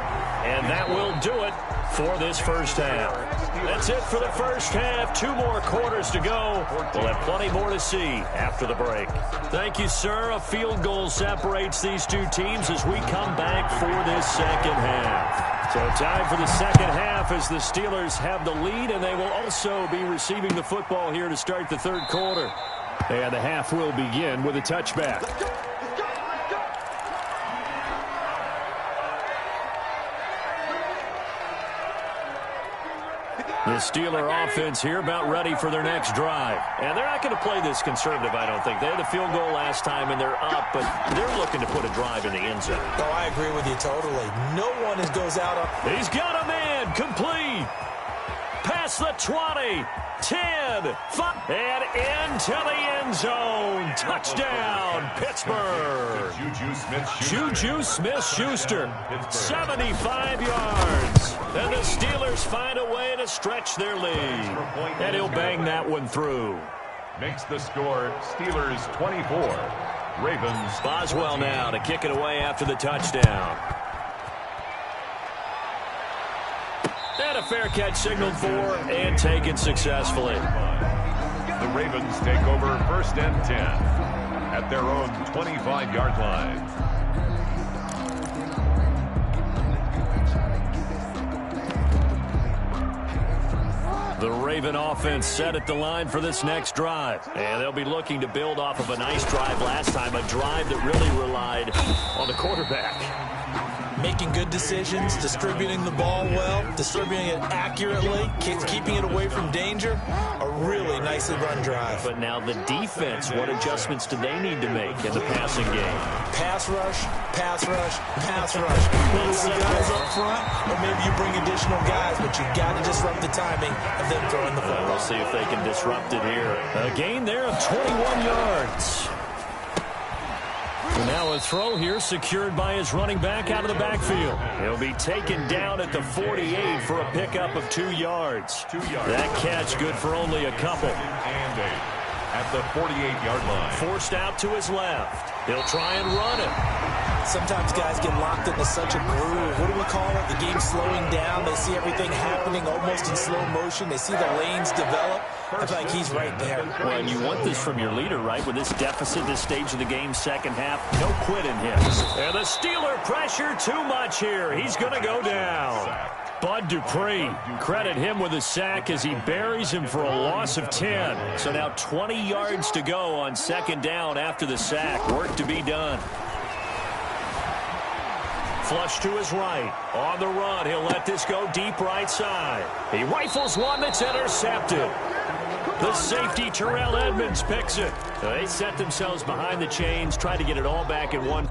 and that will do it for this first half. That's it for the first half. 2 more quarters to go. We'll have plenty more to see after the break. Thank you, sir. A field goal separates these two teams as we come back for this second half. So time for the second half as the Steelers have the lead, and they will also be receiving the football here to start the third quarter. And the half will begin with a touchback. The Steeler offense here about ready for their next drive. And they're not going to play this conservative, I don't think. They had the field goal last time, and they're up, but they're looking to put a drive in the end zone. Oh, I agree with you totally. No one goes out on... He's got a man complete. Past the 20, 10, 5, and into the end zone. Touchdown, Pittsburgh. Juju Smith-Schuster, 75 yards. And the Steelers find a way to stretch their lead. And he'll bang that one through. Makes the score Steelers 24. Ravens. Boswell now to kick it away after the touchdown. And a fair catch signaled for and taken successfully. The Ravens take over 1st and 10 at their own 25-yard line. The Raven offense set at the line for this next drive. And they'll be looking to build off of a nice drive last time, a drive that really relied on the quarterback. Making good decisions, distributing the ball well, distributing it accurately, keeping it away from danger. A really nicely run drive. But now the defense, what adjustments do they need to make in the passing game? Pass rush, pass rush, pass rush. Whether it's the guys up front or maybe you bring additional guys, but you got to disrupt the timing of them throwing the football. We'll see if they can disrupt it here. A gain there of 21 yards. And now a throw here secured by his running back out of the backfield. He'll be taken down at the 48 for a pickup of 2 yards. That catch good for only a couple. And at the 48-yard line. Forced out to his left. He'll try and run it. Sometimes guys get locked into such a groove. What do we call it? The game slowing down. They see everything happening almost in slow motion. They see the lanes develop. I feel like he's right there. Well, and you want this from your leader, right? With this deficit, this stage of the game, second half, no quit in him. And the Steeler pressure too much here. He's going to go down. Bud Dupree, credit him with a sack as he buries him for a loss of 10. So now 20 yards to go on second down after the sack. Work to be done. Flush to his right. On the run, he'll let this go deep right side. He rifles one that's intercepted. The safety, Terrell Edmonds, picks it. They set themselves behind the chains, trying to get it all back in one.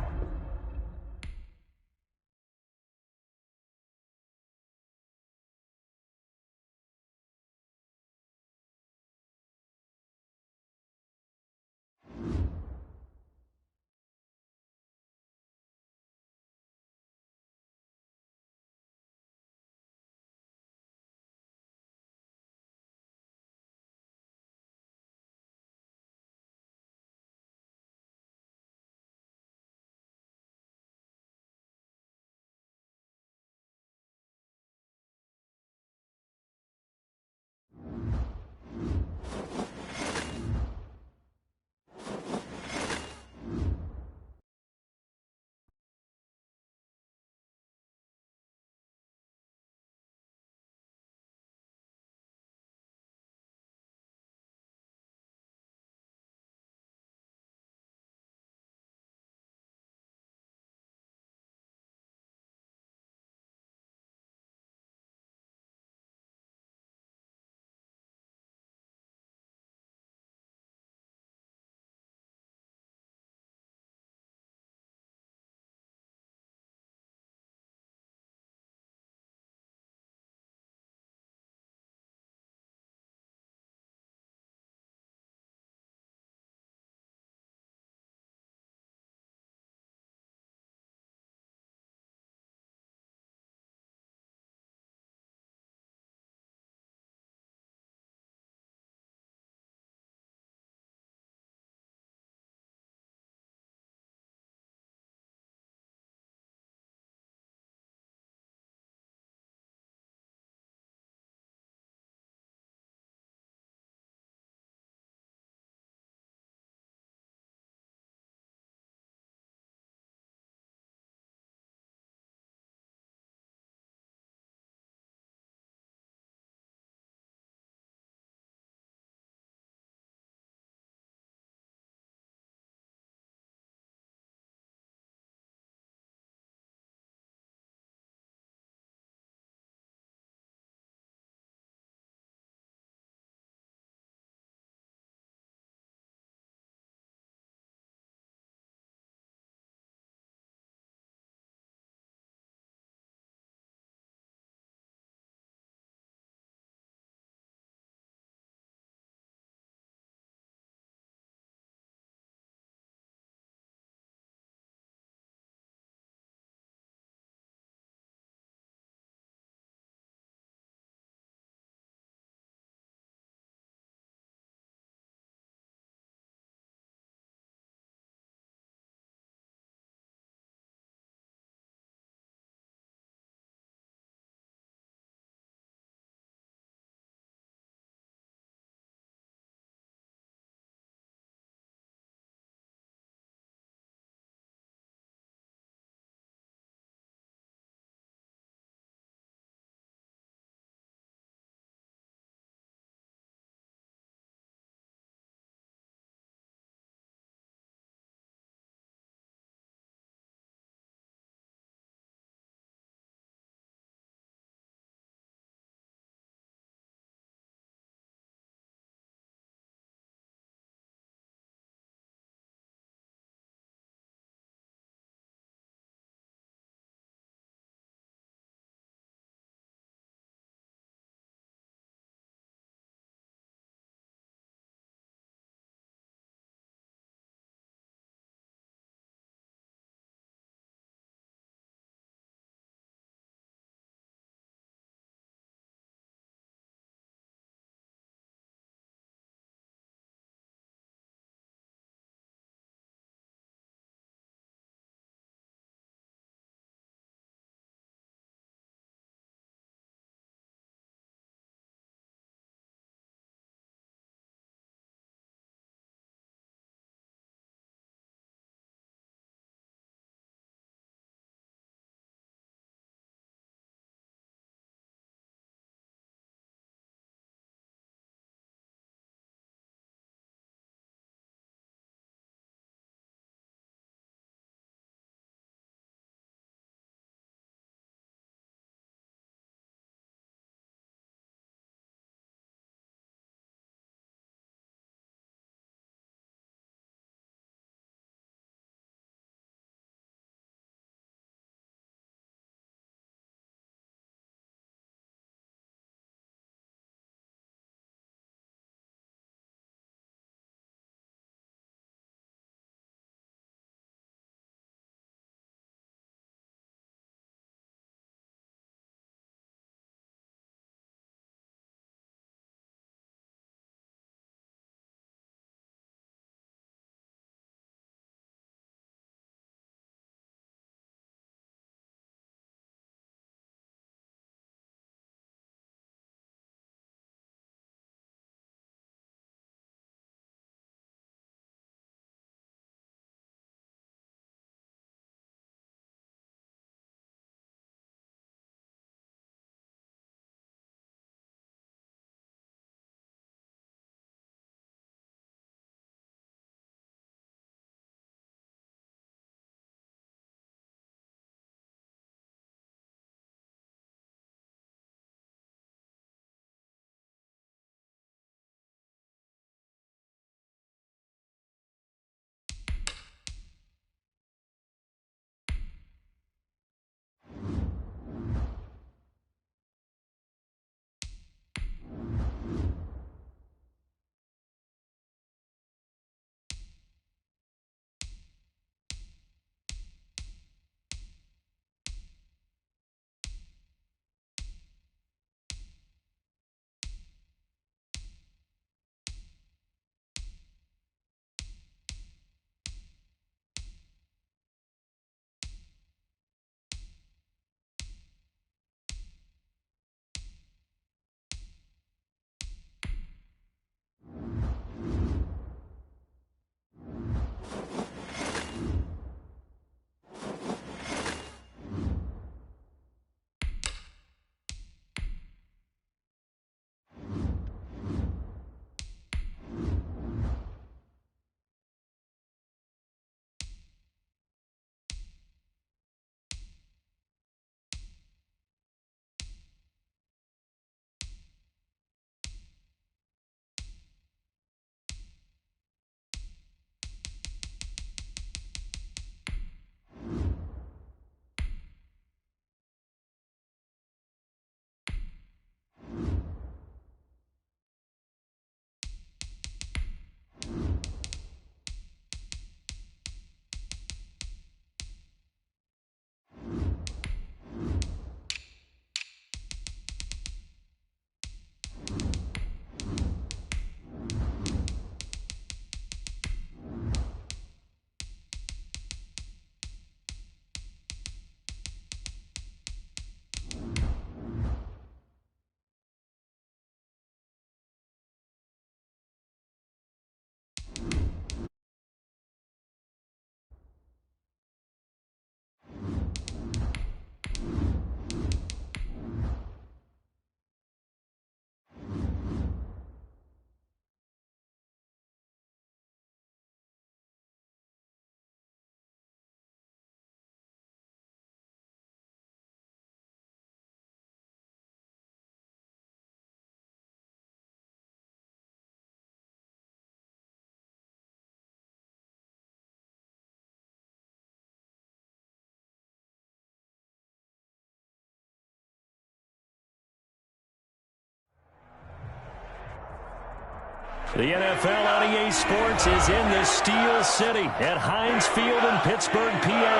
The NFL on EA Sports is in the Steel City at Heinz Field in Pittsburgh, PA.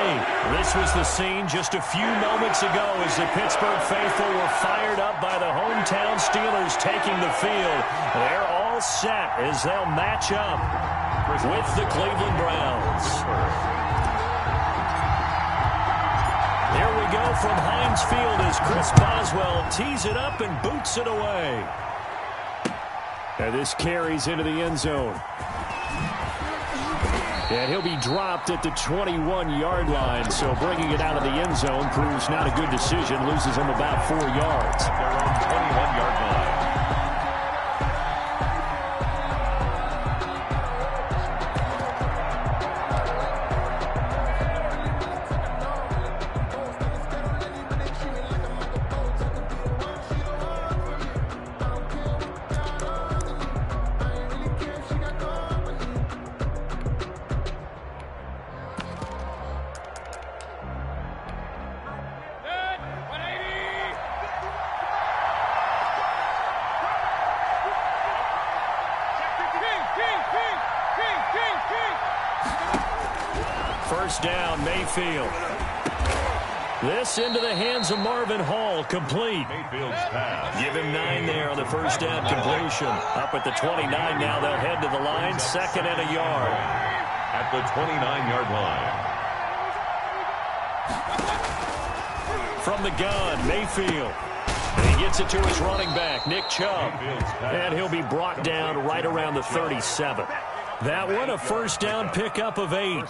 This was the scene just a few moments ago as the Pittsburgh faithful were fired up by the hometown Steelers taking the field. They're all set as they'll match up with the Cleveland Browns. Here we go from Heinz Field as Chris Boswell tees it up and boots it away. And this carries into the end zone. And he'll be dropped at the 21-yard line. So bringing it out of the end zone proves not a good decision. Loses him about 4 yards. Their own 21-yard line. First down, Mayfield. This into the hands of Marvin Hall, complete. Mayfield's pass. Give him 9 there on the first down completion. Up at the 29 now, they'll head to the line, 2nd and a yard. At the 29-yard line. From the gun, Mayfield. And he gets it to his running back, Nick Chubb. And he'll be brought down right around the 37. That one, a first down pickup of 8.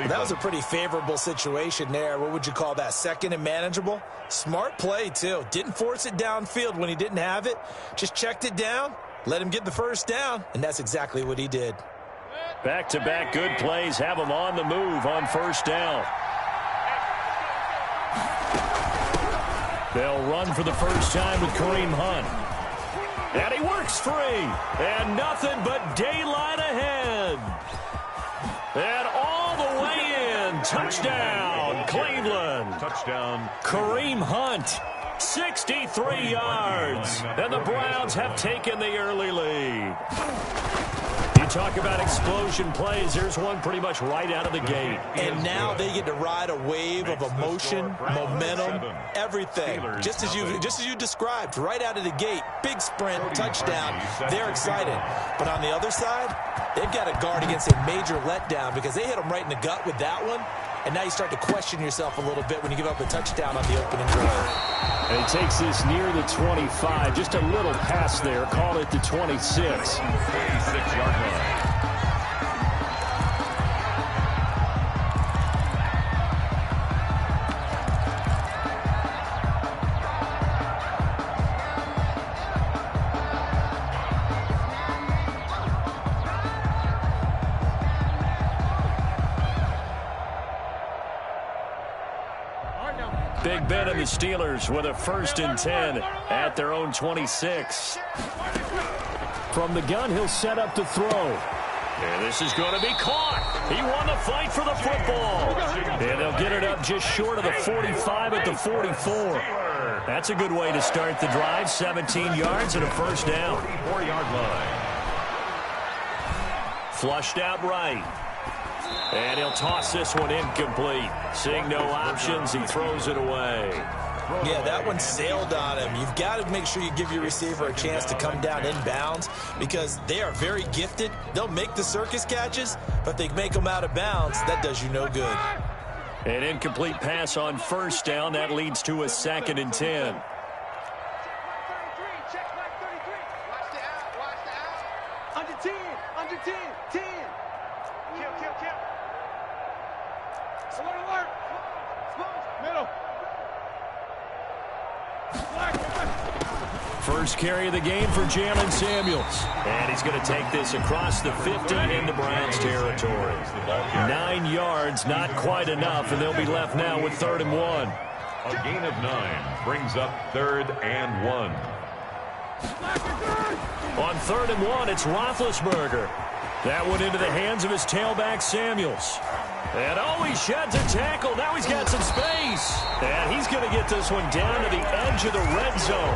That was a pretty favorable situation there. What would you call that? 2nd and manageable? Smart play, too. Didn't force it downfield when he didn't have it. Just checked it down, let him get the first down, and that's exactly what he did. Back-to-back good plays have him on the move on first down. They'll run for the first time with Kareem Hunt. And he works free. And nothing but daylight ahead. And all the way in. Touchdown, Cleveland. Touchdown. Kareem Hunt, 63 yards. And the Browns have taken the early lead. You talk about explosion plays. Here's one pretty much right out of the gate. And now they get to ride a wave of emotion, momentum, everything. Just as you described, right out of the gate. Big sprint, touchdown. They're excited. But on the other side, they've got to guard against a major letdown because they hit them right in the gut with that one. And now you start to question yourself a little bit when you give up a touchdown on the opening drive. And he takes this near the 25. Just a little pass there. Call it the 26. 26-yard line. Big Ben and the Steelers with a 1st and 10 at their own 26. From the gun, he'll set up to throw. And this is going to be caught. He won the fight for the football. And they'll get it up just short of the 45 at the 44. That's a good way to start the drive. 17 yards and a first down. 44-yard line. Flushed out right. And he'll toss this one incomplete. Seeing no options, he throws it away. Yeah, that one sailed on him. You've got to make sure you give your receiver a chance to come down inbounds because they are very gifted. They'll make the circus catches, but they make them out of bounds. That does you no good. An incomplete pass on first down. That leads to a 2nd and 10. First carry of the game for Jalen Samuels. And he's going to take this across the 50 into Browns territory. 9 yards, not quite enough, and they'll be left now with 3rd and 1. A gain of 9 brings up 3rd and 1. On 3rd and 1, it's Roethlisberger. That one into the hands of his tailback, Samuels. And oh, he sheds a tackle. Now he's got some space. release. And he's going to get this one down to the edge of the red zone.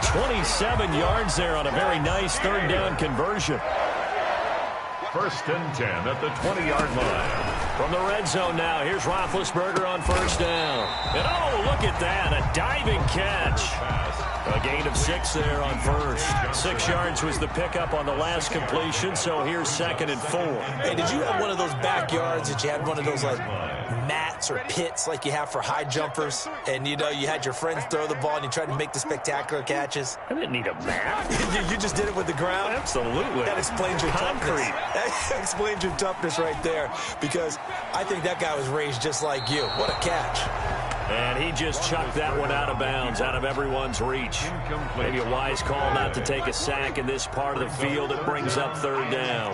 27 yards there on a very nice third down conversion. 1st and 10 at the 20-yard line. From the red zone now, here's Roethlisberger on 1st down. And oh, look at that, a diving catch. A gain of 6 there on 1st. 6 yards was the pickup on the last completion, so here's 2nd and 4. Hey, did you have one of those backyards that you had one of those, like, mats or pits like you have for high jumpers? And, you know, you had your friends throw the ball and you tried to make the spectacular catches? I didn't need a mat. You just did it with the ground? Absolutely. That explains your concrete. Toughness. That explains your toughness right there, because I think that guy was raised just like you. What a catch. And he just chucked that one out of bounds, out of everyone's reach. Maybe a wise call not to take a sack in this part of the field. It brings up 3rd down.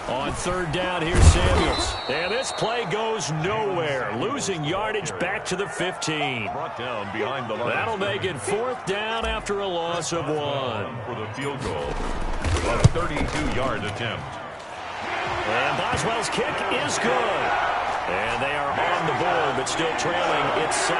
On 3rd down, here's Samuels. And this play goes nowhere. Losing yardage back to the 15. Brought down behind the line. That'll make it 4th down after a loss of 1. For the field goal. A 32-yard attempt. And Boswell's kick is good. And they are on the board, but still trailing. It's 7-3.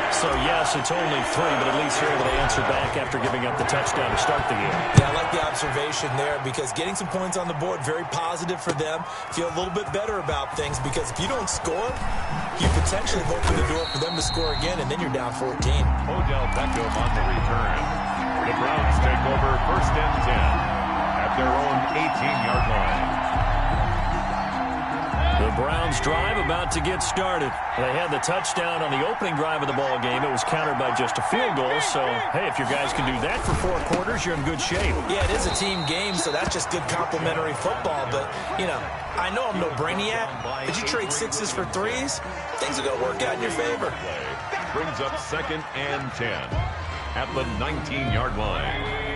So, yes, it's only 3, but at least they're able to answer back after giving up the touchdown to start the game. Yeah, I like the observation there, because getting some points on the board, very positive for them. Feel a little bit better about things, because if you don't score, you potentially open the door for them to score again, and then you're down 14. Odell Beckham on the return. The Browns take over 1st and 10 at their own 18-yard line. The Browns drive about to get started. They had the touchdown on the opening drive of the ball game. It was countered by just a field goal. So, hey, if your guys can do that for 4 quarters, you're in good shape. Yeah, it is a team game, so that's just good complementary football. But, you know, I know I'm no brainiac, but you trade 6s for 3s, things are going to work out in your favor. Brings up 2nd and 10 at the 19-yard line.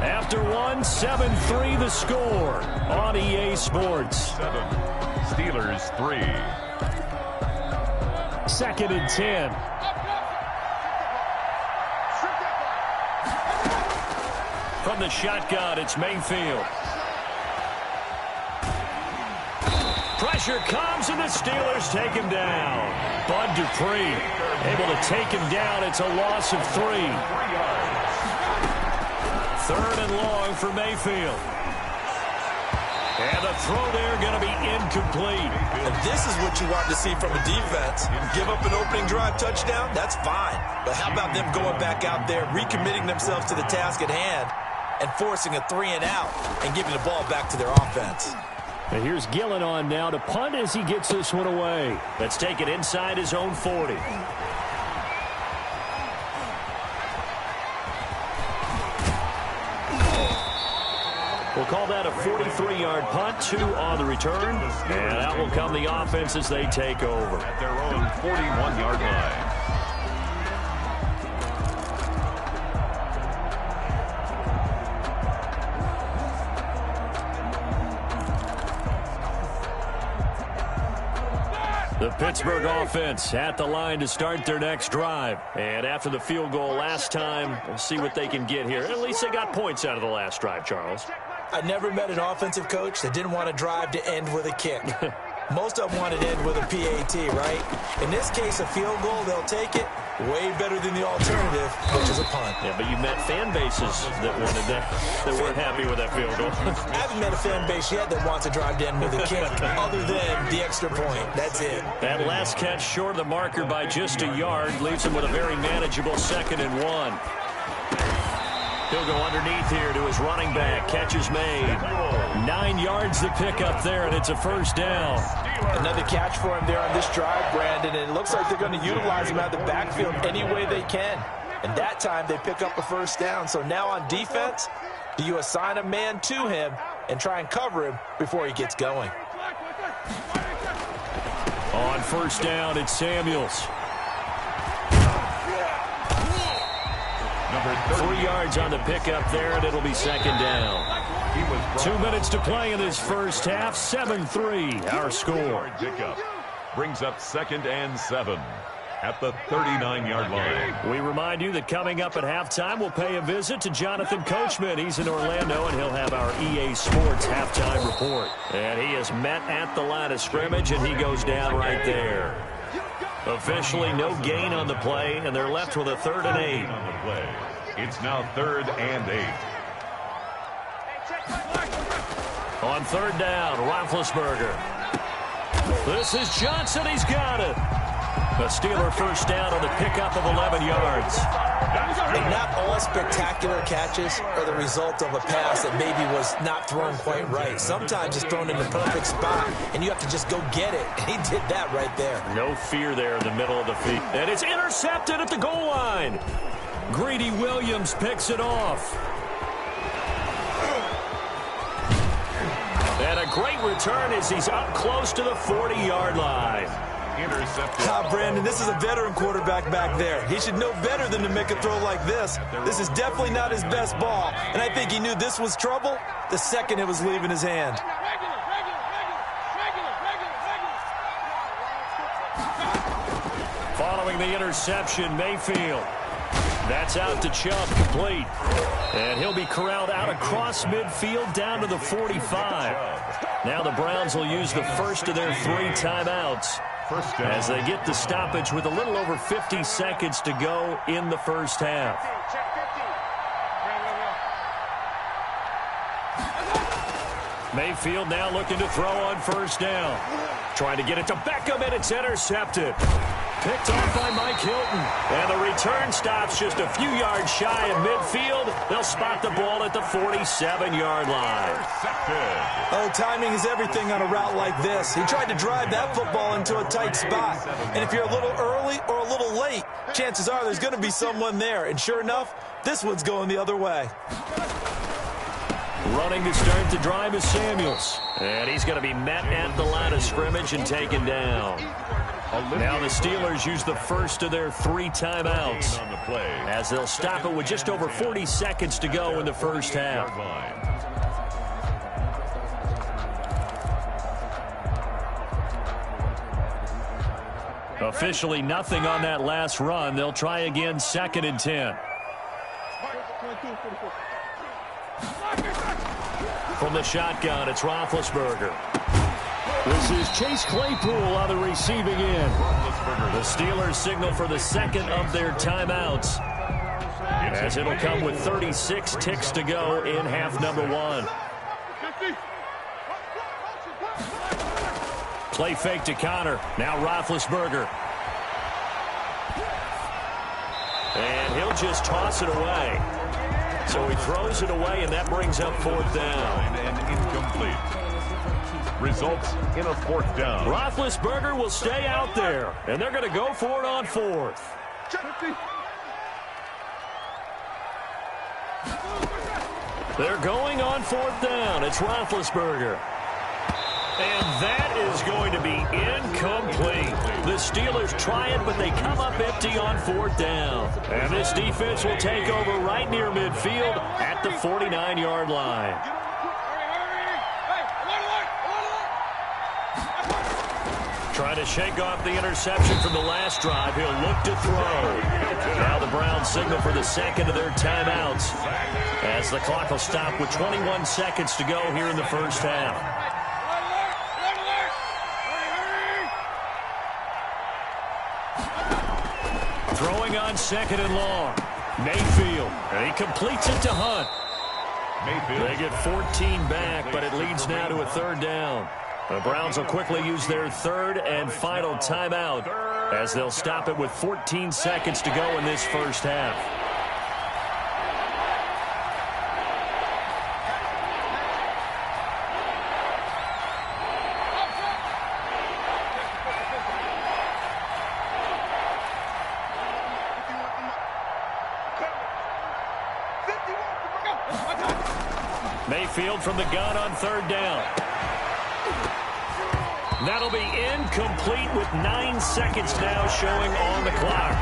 After 1, 7-3 the score on EA Sports. 7. Steelers 3. 2nd and 10. From the shotgun, it's Mayfield. Pressure comes, and the Steelers take him down. Bud Dupree able to take him down. It's a loss of 3. 3rd and long for Mayfield. And the throw there going to be incomplete. And this is what you want to see from a defense. Give up an opening drive touchdown, that's fine. But how about them going back out there, recommitting themselves to the task at hand, and forcing a 3 and out and giving the ball back to their offense. And here's Gillen on now to punt as he gets this one away. Let's take it inside his own 40. We'll call that a 43-yard punt, 2 on the return. And out will come the offense as they take over. At their own 41-yard line. The Pittsburgh offense at the line to start their next drive. And after the field goal last time, we'll see what they can get here. At least they got points out of the last drive, Charles. I never met an offensive coach that didn't want a drive to end with a kick. Most of them want it to end with a PAT, right? In this case, a field goal, they'll take it. Way better than the alternative, which is a punt. Yeah, but you met fan bases that wanted that weren't happy with that field goal. I haven't met a fan base yet that wants a drive to end with a kick, other than the extra point. That's it. That last catch short of the marker by just a yard leaves him with a very manageable 2nd and 1. He'll go underneath here to his running back. Catch is made. 9 yards to pick up there, and it's a 1st down. Another catch for him there on this drive, Brandon, and it looks like they're going to utilize him out of the backfield any way they can. And that time they pick up a 1st down. So now on defense, do you assign a man to him and try and cover him before he gets going? On 1st down, it's Samuels. 3 yards on the pickup there, and it'll be 2nd down. 2 minutes to play in this first half. 7-3, our score. Pickup brings up 2nd and 7 at the 39-yard line. We remind you that coming up at halftime, we'll pay a visit to Jonathan Coachman. He's in Orlando, and he'll have our EA Sports halftime report. And he is met at the line of scrimmage, and he goes down right there. Officially no gain on the play, and they're left with a 3rd and 8. On the play. It's now 3rd and 8. On 3rd down, Roethlisberger. This is Johnson. He's got it. A Steeler first down on the pickup of 11 yards. And not all spectacular catches are the result of a pass that maybe was not thrown quite right. Sometimes it's thrown in the perfect spot, and you have to just go get it. And he did that right there. No fear there in the middle of the field. And it's intercepted at the goal line. Greedy Williams picks it off. And a great return as he's up close to the 40-yard line. Intercepted. Brandon, this is a veteran quarterback back there. He should know better than to make a throw like this. This is definitely not his best ball. And I think he knew this was trouble the second it was leaving his hand. Following the interception, Mayfield. That's out to Chubb, complete. And he'll be corralled out across midfield down to the 45. Now the Browns will use the first of their 3 timeouts as they get the stoppage with a little over 50 seconds to go in the first half. Mayfield now looking to throw on first down. Trying to get it to Beckham, and it's intercepted. Picked off by Mike Hilton. And the return stops just a few yards shy of midfield. They'll spot the ball at the 47-yard line. Oh, timing is everything on a route like this. He tried to drive that football into a tight spot. And if you're a little early or a little late, chances are there's going to be someone there. And sure enough, this one's going the other way. Running to start the drive is Samuels. And he's going to be met at the line of scrimmage and taken down. Now the Steelers use the first of their 3 timeouts as they'll stop it with just over 40 seconds to go in the first half. Officially nothing on that last run. They'll try again, 2nd and 10. From the shotgun, it's Roethlisberger. This is Chase Claypool on the receiving end. The Steelers signal for the 2nd of their timeouts, as it'll come with 36 ticks to go in half number 1. Play fake to Connor. Now Roethlisberger. And he'll just toss it away. So he throws it away, and that brings up 4th down. And incomplete. Results in a 4th down. Roethlisberger will stay out there, and they're going to go for it on 4th. They're going on 4th down. It's Roethlisberger. And that is going to be incomplete. The Steelers try it, but they come up empty on 4th down. And this defense will take over right near midfield at the 49-yard line. Trying to shake off the interception from the last drive. He'll look to throw. Now the Browns signal for the 2nd of their timeouts, as the clock will stop with 21 seconds to go here in the first half. Throwing on 2nd and long. Mayfield. And he completes it to Hunt. Mayfield. They get 14 back, but it leads now to a 3rd down. The Browns will quickly use their 3rd and final timeout, as they'll stop it with 14 seconds to go in this first half. Mayfield from the gun on 3rd down. That'll be incomplete with 9 seconds now showing on the clock.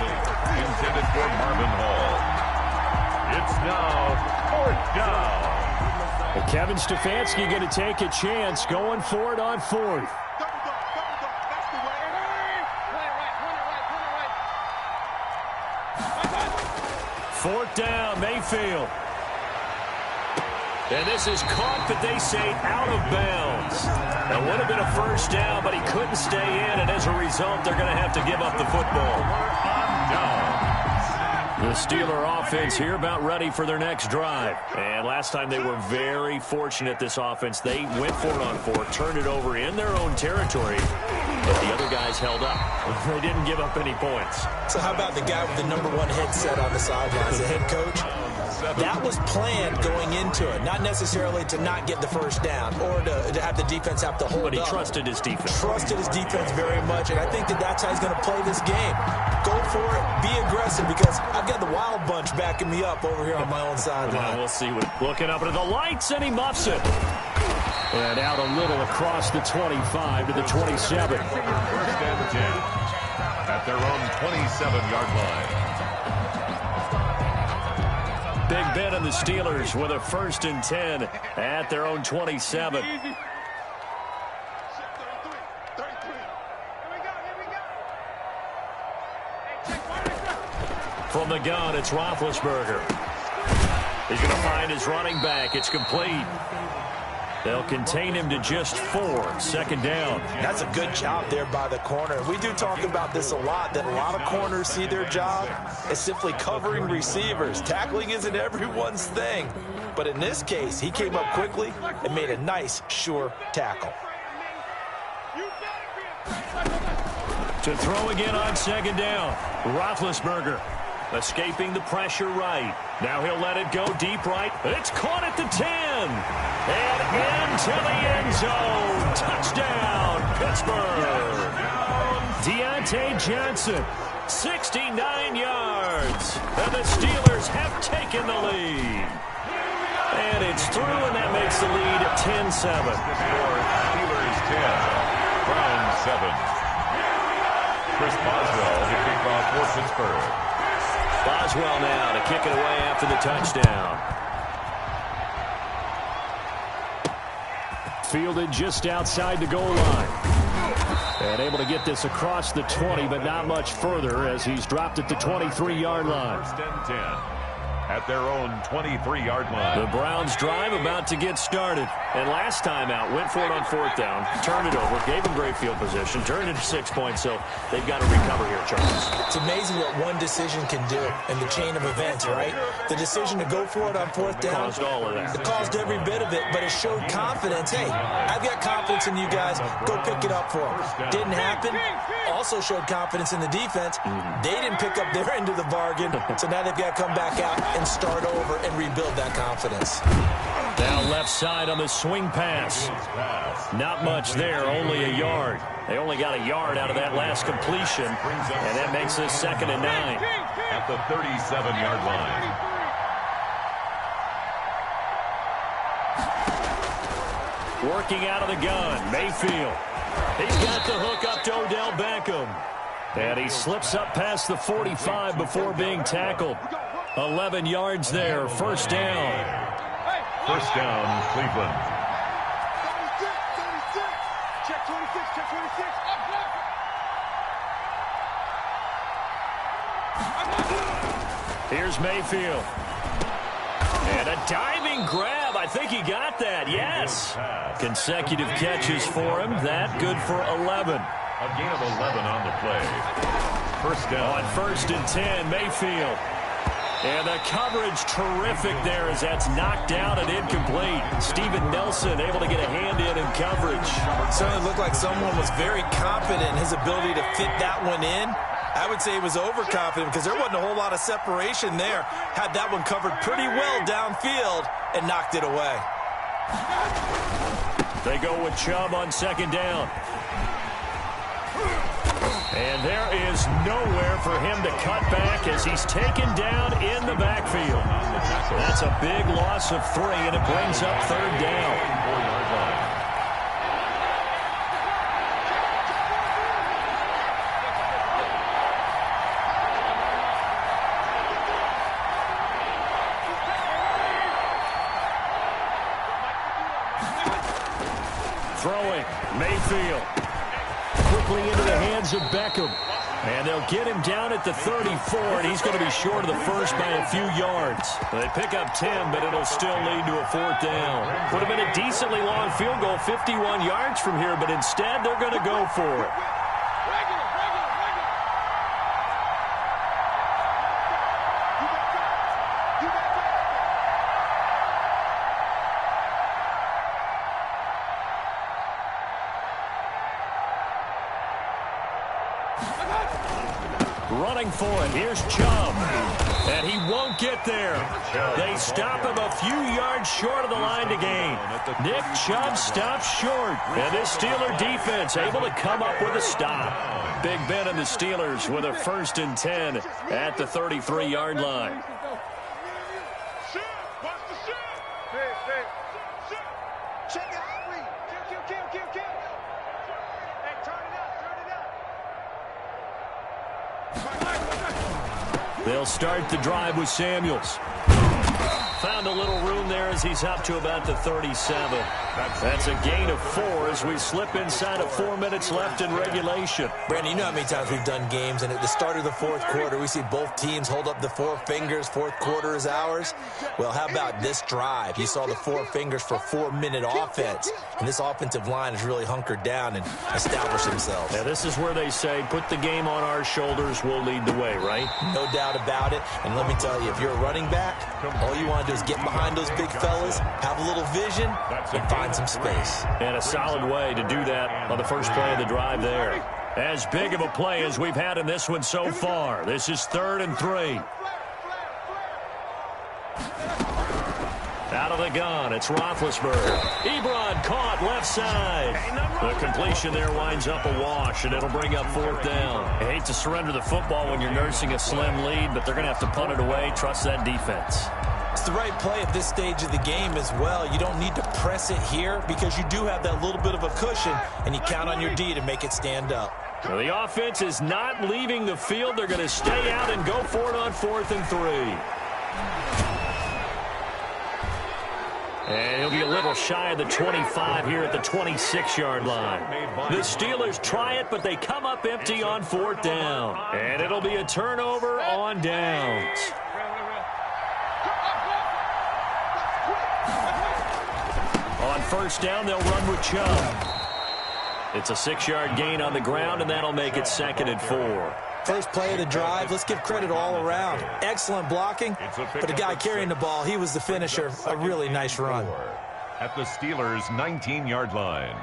Intended for Marvin Hall. It's now 4th down. Well, Kevin Stefanski going to take a chance going for it on 4th. Mayfield. And this is caught, but they say out of bounds. That would have been a first down, but he couldn't stay in, and as a result, they're going to have to give up the football. The Steeler offense here about ready for their next drive. And last time they were very fortunate, this offense. They went for it on 4, turned it over in their own territory, but the other guys held up. They didn't give up any points. So how about the guy with the #1 headset on the sidelines, the head coach? That was planned going into it, not necessarily to not get the first down or to have the defense have to hold up. But he trusted his defense. Trusted his defense very much, and I think that's how he's going to play this game. Go for it, be aggressive, because I've got the wild bunch backing me up over here on my own sideline. We'll see. Looking up into the lights, and he muffs it. And out a little across the 25 to the 27. First and 10 at their own 27-yard line. Big Ben and the Steelers with a 1st and 10 at their own 27. From the gun, it's Roethlisberger. He's going to find his running back. It's complete. They'll contain him to just 4. 2nd down. That's a good job there by the corner. We do talk about this a lot, that a lot of corners see their job as simply covering receivers. Tackling isn't everyone's thing. But in this case, he came up quickly and made a nice, sure tackle. To throw again on 2nd down. Roethlisberger escaping the pressure right. Now he'll let it go deep right. It's caught at the 10. And into the end zone. Touchdown, Pittsburgh. Deontay Johnson, 69 yards. And the Steelers have taken the lead. And it's through, and that makes the lead 10-7. Steelers 10, Browns 7. Chris Boswell to kick off for Pittsburgh. Boswell now to kick it away after the touchdown. Fielded just outside the goal line. And able to get this across the 20, but not much further as he's dropped at the 23-yard line. 1st and 10 at their own 23-yard line. The Browns drive about to get started. And last time out, went for it on 4th down, turned it over, gave him great field position, turned it to 6 points, so they've got to recover here, Charles. It's amazing what one decision can do in the chain of events, right? The decision to go for it on 4th down. Caused all of that. It caused every bit of it, but it showed confidence. Hey, I've got confidence in you guys. Go pick it up for them. Didn't happen. Also showed confidence in the defense. They didn't pick up their end of the bargain, so now they've got to come back out and start over and rebuild that confidence. Now left side on the swing pass. Not much there, only a yard. They only got a yard out of that last completion, and that makes this 2nd and 9. At the 37-yard line. Working out of the gun, Mayfield. He's got the hook up to Odell Beckham. And he slips up past the 45 before being tackled. 11 yards there, 1st down. 1st down, Cleveland. Check 26, check 26. Here's Mayfield. And a diving grab. I think he got that. Yes. Consecutive catches for him. That good for 11. A gain of 11 on the play. 1st down. On 1st and 10, Mayfield. And the coverage terrific there as that's knocked out and incomplete. Steven Nelson able to get a hand in coverage. Certainly looked like someone was very confident in his ability to fit that one in. I would say he was overconfident because there wasn't a whole lot of separation there. Had that one covered pretty well downfield and knocked it away. They go with Chubb on 2nd down. And there is nowhere for him to cut back as he's taken down in the backfield. That's a big loss of 3, and it brings up 3rd down. 4-yard line. Throwing, Mayfield. Quickly into the hands of Beckham. And they'll get him down at the 34, and he's going to be short of the first by a few yards. They pick up 10, but it'll still lead to a 4th down. Would have been a decently long field goal, 51 yards from here, but instead they're going to go for it. Running for it. Here's Chubb. And he won't get there. They stop him a few yards short of the line to gain. Nick Chubb stops short. And this Steeler defense able to come up with a stop. Big Ben and the Steelers with a 1st and 10 at the 33-yard line. They'll start the drive with Samuels. Found a little room there as he's up to about the 37. That's a gain of 4 as we slip inside of 4 minutes left in regulation. Brandon, you know how many times we've done games, and at the start of the 4th quarter, we see both teams hold up the 4 fingers, 4th quarter is ours. Well, how about this drive? You saw the 4 fingers for 4-minute offense, and this offensive line has really hunkered down and established themselves. Yeah, this is where they say, put the game on our shoulders, we'll lead the way, right? No doubt about it, and let me tell you, if you're a running back, all you want to do is get behind those big fellas, have a little vision, and find some space. And a solid way to do that on the first play of the drive there. As big of a play as we've had in this one so far. This is 3rd and 3. Out of the gun, it's Roethlisberger. Ebron caught left side. The completion there winds up a wash, and it'll bring up 4th down. I hate to surrender the football when you're nursing a slim lead, but they're going to have to punt it away. Trust that defense. It's the right play at this stage of the game as well. You don't need to press it here because you do have that little bit of a cushion, and you count on your D to make it stand up. Well, the offense is not leaving the field. They're going to stay out and go for it on 4th and 3. And he'll be a little shy of the 25 here at the 26-yard line. The Steelers try it, but they come up empty on 4th down. And it'll be a turnover on downs. On 1st down, they'll run with Chubb. It's a 6-yard gain on the ground, and that'll make it 2nd and 4. First play of the drive, let's give credit all around. Excellent blocking, but the guy carrying the ball, he was the finisher. A really nice run. At the Steelers' 19-yard line.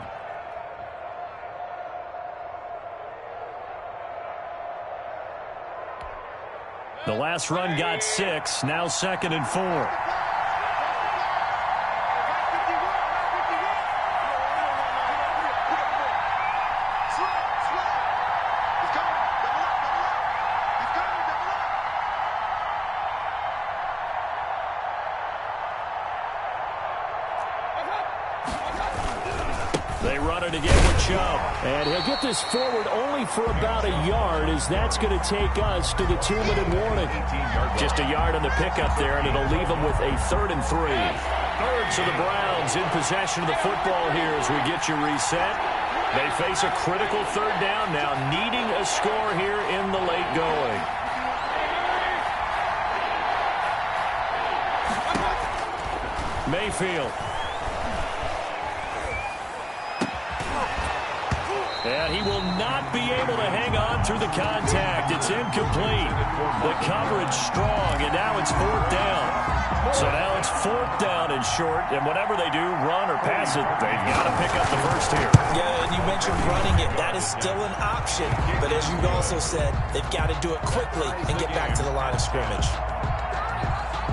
The last run got 6, now 2nd and 4. They run it again with Chubb. And he'll get this forward only for about a yard, as that's going to take us to the 2-minute warning. Just a yard on the pickup there, and it'll leave them with a 3rd and 3. Birds of the Browns in possession of the football here as we get you reset. They face a critical 3rd down now, needing a score here in the late going. Mayfield. And he will not be able to hang on through the contact. It's incomplete. The coverage strong, and now it's 4th down. So now it's 4th down and short, and whatever they do, run or pass it, they've got to pick up the first here. Yeah, and you mentioned running it. That is still an option. But as you also said, they've got to do it quickly and get back to the line of scrimmage.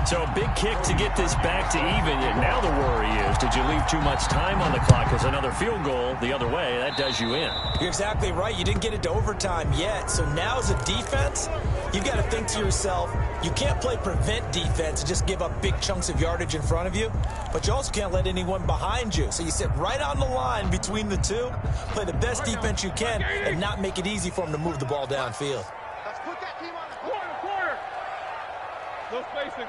So a big kick to get this back to even. Yet now the worry is, did you leave too much time on the clock? Because another field goal the other way, that does you in. You're exactly right. You didn't get it to overtime yet. So now as a defense, you've got to think to yourself, you can't play prevent defense and just give up big chunks of yardage in front of you. But you also can't let anyone behind you. So you sit right on the line between the two, play the best defense you can, and not make it easy for them to move the ball downfield. Let's put that team on the corner. No spacing.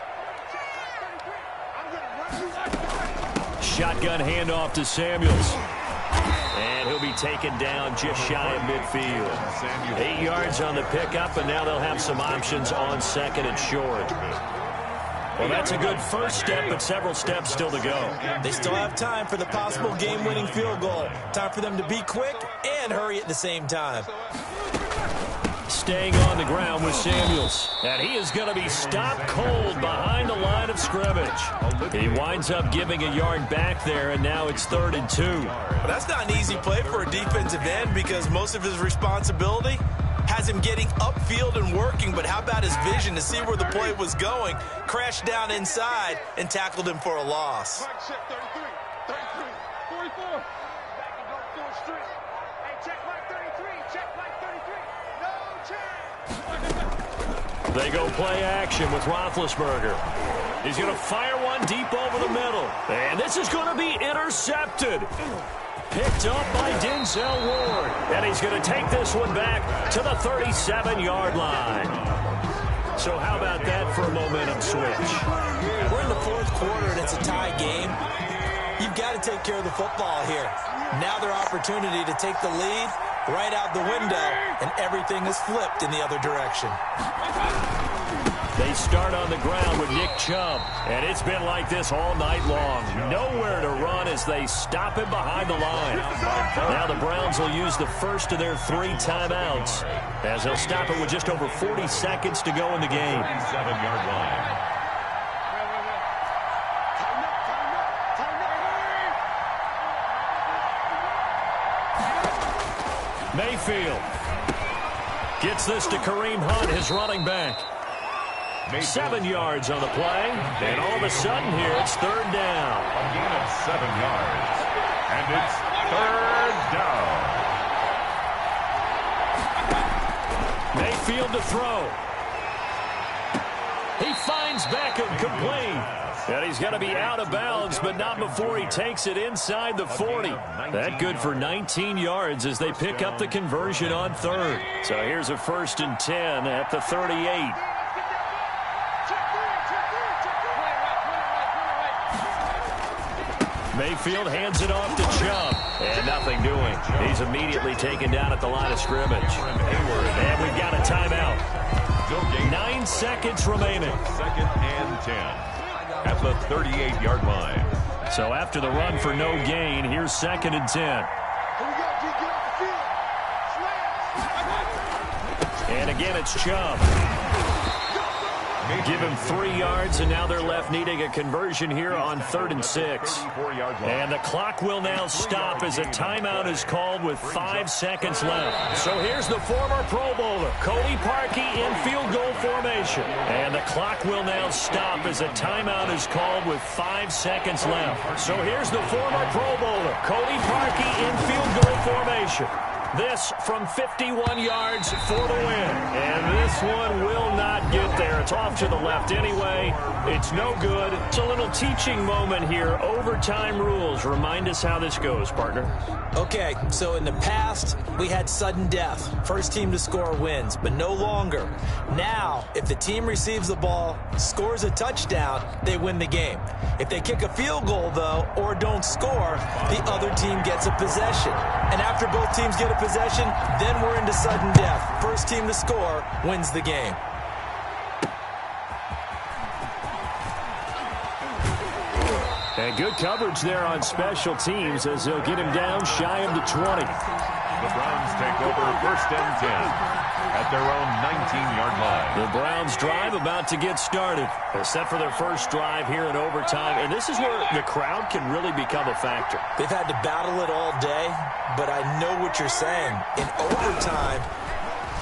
Shotgun handoff to Samuels. And he'll be taken down just shy of midfield. 8 yards on the pickup, and now they'll have some options on second and short. Well, that's a good first step, but several steps still to go. They still have time for the possible game-winning field goal. Time for them to be quick and hurry at the same time. Staying on the ground with Samuels. And he is going to be stopped cold behind the line of scrimmage. He winds up giving a yard back there, and now it's 3rd and 2. Well, that's not an easy play for a defensive end because most of his responsibility has him getting upfield and working, but how about his vision to see where the play was going, crashed down inside, and tackled him for a loss. Check 33, 33, 44. Back and go full strength. Hey, check like 33, check like 33. No chance. They go play action with Roethlisberger. He's going to fire one deep over the middle. And this is going to be intercepted. Picked up by Denzel Ward. And he's going to take this one back to the 37-yard line. So how about that for a momentum switch? We're in the 4th quarter, and it's a tie game. You've got to take care of the football here. Now their opportunity to take the lead right out the window, and everything is flipped in the other direction. They start on the ground with Nick Chubb, and it's been like this all night long. Nowhere to run as they stop him behind the line. Now the Browns will use the first of their 3 timeouts as they'll stop it with just over 40 seconds to go in the game. 37-yard line. Mayfield gets this to Kareem Hunt, his running back. 7 yards on the play, and all of a sudden here it's 3rd down. A gain of 7 yards, and it's 3rd down. Mayfield to throw. He finds Beckham complete. And he's going to be out of bounds, but not before he takes it inside the 40. That good for 19 yards as they pick up the conversion on 3rd. So here's a 1st and 10 at the 38. Mayfield hands it off to Chubb, and nothing doing. He's immediately taken down at the line of scrimmage. And we've got a timeout. 9 seconds remaining. 2nd and 10 at the 38-yard line. So after the run for no gain, here's 2nd and 10. And again, it's Chubb. Give him 3 yards, and now they're left needing a conversion here on 3rd and 6. And the clock will now stop as a timeout is called with 5 seconds left. So here's the former Pro Bowler, Cody Parkey, in field goal formation. And the clock will now stop as a timeout is called with 5 seconds left. So here's the former Pro Bowler, Cody Parkey, in field goal formation. This from 51 yards for the win. And this one will not get there. It's off to the left anyway. It's no good. It's a little teaching moment here. Overtime rules. Remind us how this goes, partner. Okay, so in the past, we had sudden death. First team to score wins, but no longer. Now, if the team receives the ball, scores a touchdown, they win the game. If they kick a field goal, though, or don't score, the other team gets a possession. And after both teams get a possession, then we're into sudden death. First team to score wins the game. And good coverage there on special teams as they'll get him down shy of the 20. The Browns take over 1st and 10 at their own 19-yard line. The Browns drive about to get started. They're set for their first drive here in overtime, and this is where the crowd can really become a factor. They've had to battle it all day, but I know what you're saying. In overtime,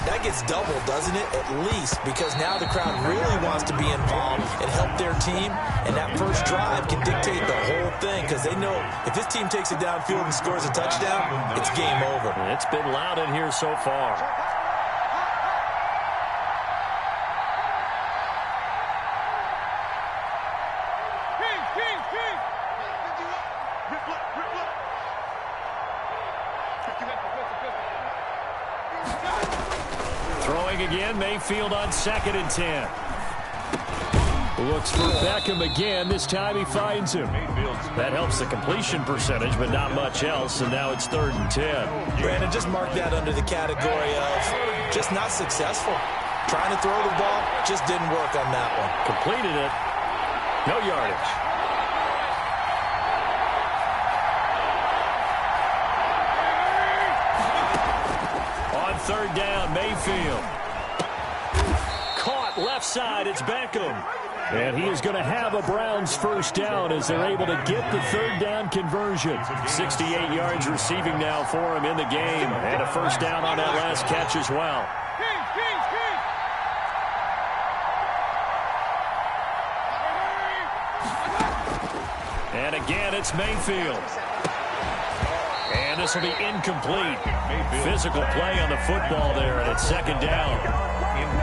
that gets doubled, doesn't it? At least, because now the crowd really wants to be involved and help their team, and that first drive can dictate the whole thing because they know if this team takes it downfield and scores a touchdown, it's game over. It's been loud in here so far. Throwing again, Mayfield on 2nd and 10. Looks for Beckham again. This time he finds him. That helps the completion percentage, but not much else, and now it's 3rd and 10. Brandon, just mark that under the category of just not successful. Trying to throw the ball, just didn't work on that one. Completed it. No yardage. On 3rd down, Mayfield. Caught left side, it's Beckham. And he is going to have a Browns 1st down as they're able to get the 3rd down conversion. 68 yards receiving now for him in the game. And a 1st down on that last catch as well. And again, it's Mayfield. And this will be incomplete. Physical play on the football there, and it's 2nd down.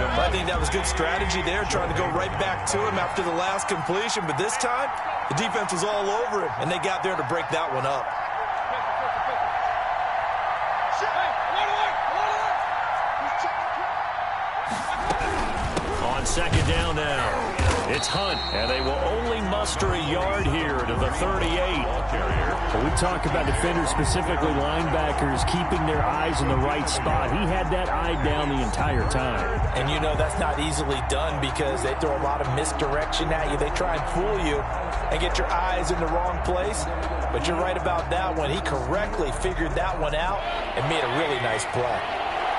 I think that was good strategy there, trying to go right back to him after the last completion. But this time, the defense was all over him, and they got there to break that one up. On 2nd down now, it's Hunt, and they will only muster a yard here to the 38. Well, we talk about defenders, specifically linebackers, keeping their eyes in the right spot. He had that eye down the entire time. And you know that's not easily done because they throw a lot of misdirection at you. They try and fool you and get your eyes in the wrong place. But you're right about that one. He correctly figured that one out and made a really nice play.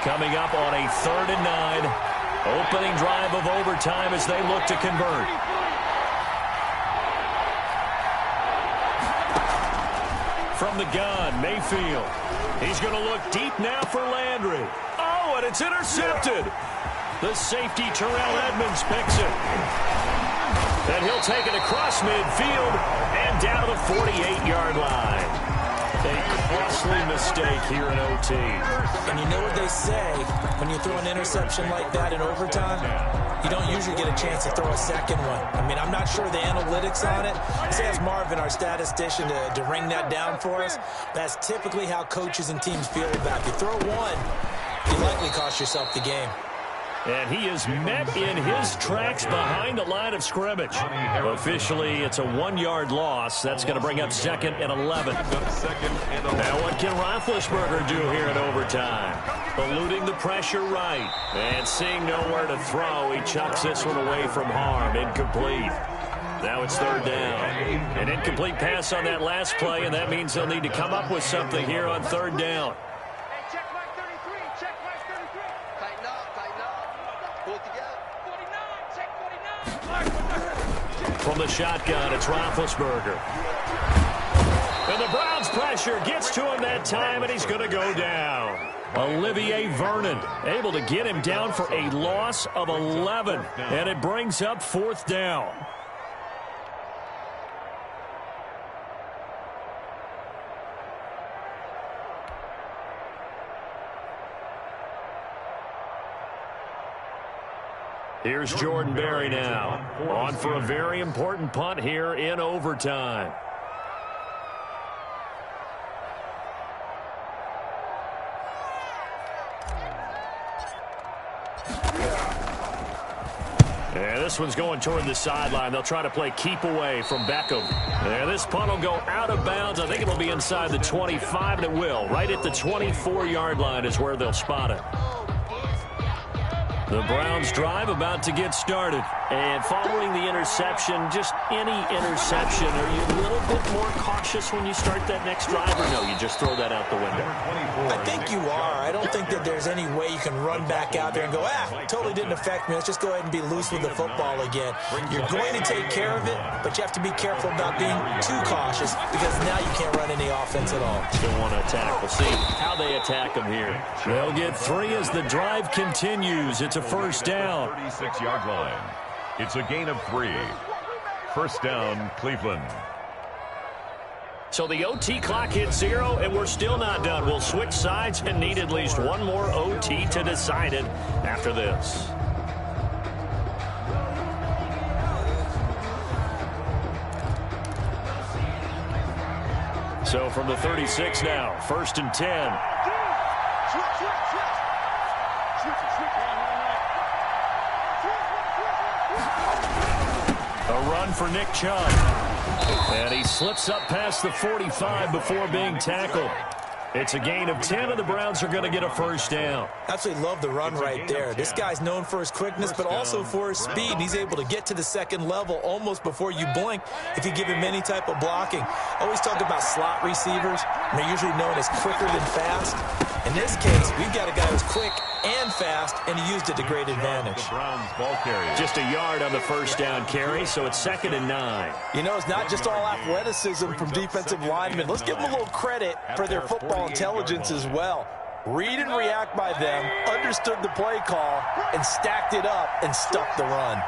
Coming up on a 3rd and 9. Opening drive of overtime as they look to convert. From the gun, Mayfield. He's going to look deep now for Landry. Oh, and it's intercepted. The safety, Terrell Edmonds, picks it. Then he'll take it across midfield and down to the 48-yard line. A costly mistake here in OT. And you know what they say, when you throw an interception like that in overtime, you don't usually get a chance to throw a second one. I mean, I'm not sure the analytics on it. Let's ask Marvin, our statistician, to ring that down for us. That's typically how coaches and teams feel about it. You throw one, you likely cost yourself the game. And he is met in his tracks behind the line of scrimmage. Officially, it's a 1-yard loss. That's going to bring up 2nd and 11. Now what can Roethlisberger do here in overtime? Eluding the pressure right. And seeing nowhere to throw, he chucks this one away from harm. Incomplete. Now it's 3rd down. An incomplete pass on that last play, and that means they'll need to come up with something here on 3rd down. From the shotgun, it's Roethlisberger. And the Browns' pressure gets to him that time, and he's going to go down. Olivier Vernon able to get him down for a loss of 11, and it brings up 4th down. Here's Jordan Berry now, on for a very important punt here in overtime. And this one's going toward the sideline. They'll try to play keep away from Beckham. And this punt will go out of bounds. I think it'll be inside the 25, and it will. Right at the 24-yard line is where they'll spot it. The Browns drive about to get started. And following the interception, just any interception, are you a little bit more cautious when you start that next drive, or no, you just throw that out the window? I think you are. I don't think that there's any way you can run back out there and go, totally didn't affect me. Let's just go ahead and be loose with the football again. You're going to take care of it, but you have to be careful about being too cautious because now you can't run any offense at all. Still want to attack. We'll see how they attack them here. They'll get 3 as the drive continues. It's a 1st down. 36-yard line. It's a gain of 3. 1st down, Cleveland. So the OT clock hits 0, and we're still not done. We'll switch sides and need at least one more OT to decide it after this. So from the 36 now, 1st and 10. run for Nick Chubb. And he slips up past the 45 before being tackled. It's a gain of 10, and the Browns are going to get a first down. Absolutely love the run right there. This guy's known for his quickness, but also for his speed. He's able to get to the second level almost before you blink if you give him any type of blocking. Always talk about slot receivers. They're usually known as quicker than fast. In this case, we've got a guy who's quick and fast, and he used it to great advantage. The Browns ball carrier. Just a yard on the first down carry, so it's 2nd and 9. You know, it's not just all athleticism from defensive linemen. Let's give them a little credit for their football intelligence as well. Read and react by them, understood the play call, and stacked it up and stuffed the run.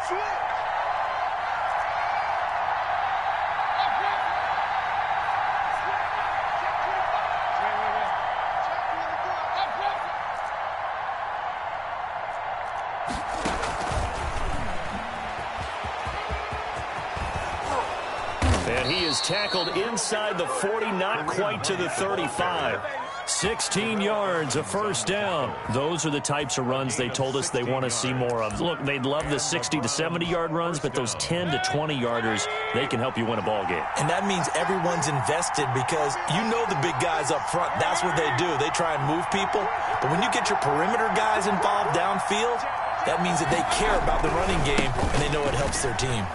And he is tackled inside the 40, not quite to the 35. 16 yards, a first down. Those are the types of runs they told us they want to see more of. Look, they'd love the 60 to 70-yard runs, but those 10 to 20-yarders, they can help you win a ball game. And that means everyone's invested because you know the big guys up front. That's what they do. They try and move people. But when you get your perimeter guys involved downfield, that means that they care about the running game and they know it helps their team.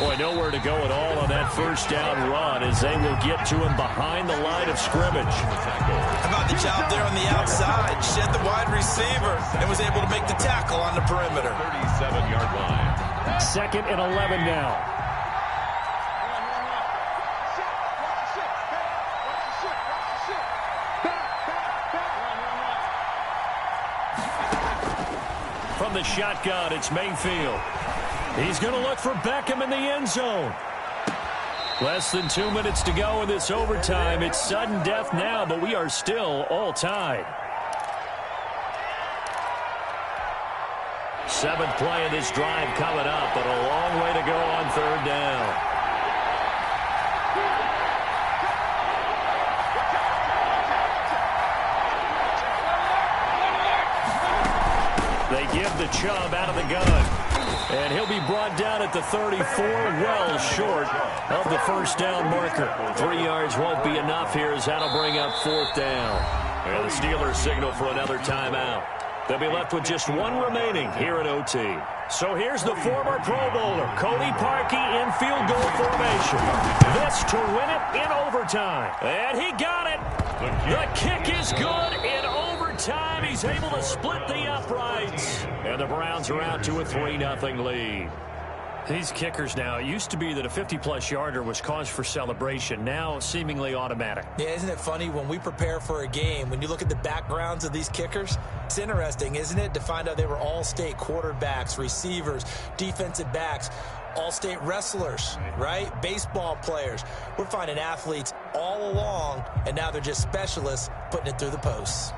Boy, nowhere to go at all on that first down run as they will get to him behind the line of scrimmage. How about the job there on the outside? Shed the wide receiver and was able to make the tackle on the perimeter. 37-yard line. 2nd and 11 now. From the shotgun, it's Mayfield. He's going to look for Beckham in the end zone. Less than 2 minutes to go in this overtime. It's sudden death now, but we are still all tied. 7th play of this drive coming up, but a long way to go on 3rd down. They give the Chubb out of the gun. And he'll be brought down at the 34, well short of the first down marker. 3 yards won't be enough here as that'll bring up 4th down. And the Steelers signal for another timeout. They'll be left with just one remaining here at OT. So here's the former Pro Bowler, Cody Parkey, in field goal formation. This to win it in overtime. And he got it. The kick is good in overtime. He's able to split the uprights. And the Browns are out to a 3-0 lead. These kickers now, it used to be that a 50-plus yarder was cause for celebration. Now, seemingly automatic. Yeah, isn't it funny when we prepare for a game, when you look at the backgrounds of these kickers, it's interesting, isn't it, to find out they were all-state quarterbacks, receivers, defensive backs, all-state wrestlers, right? Baseball players. We're finding athletes all along, and now they're just specialists putting it through the posts.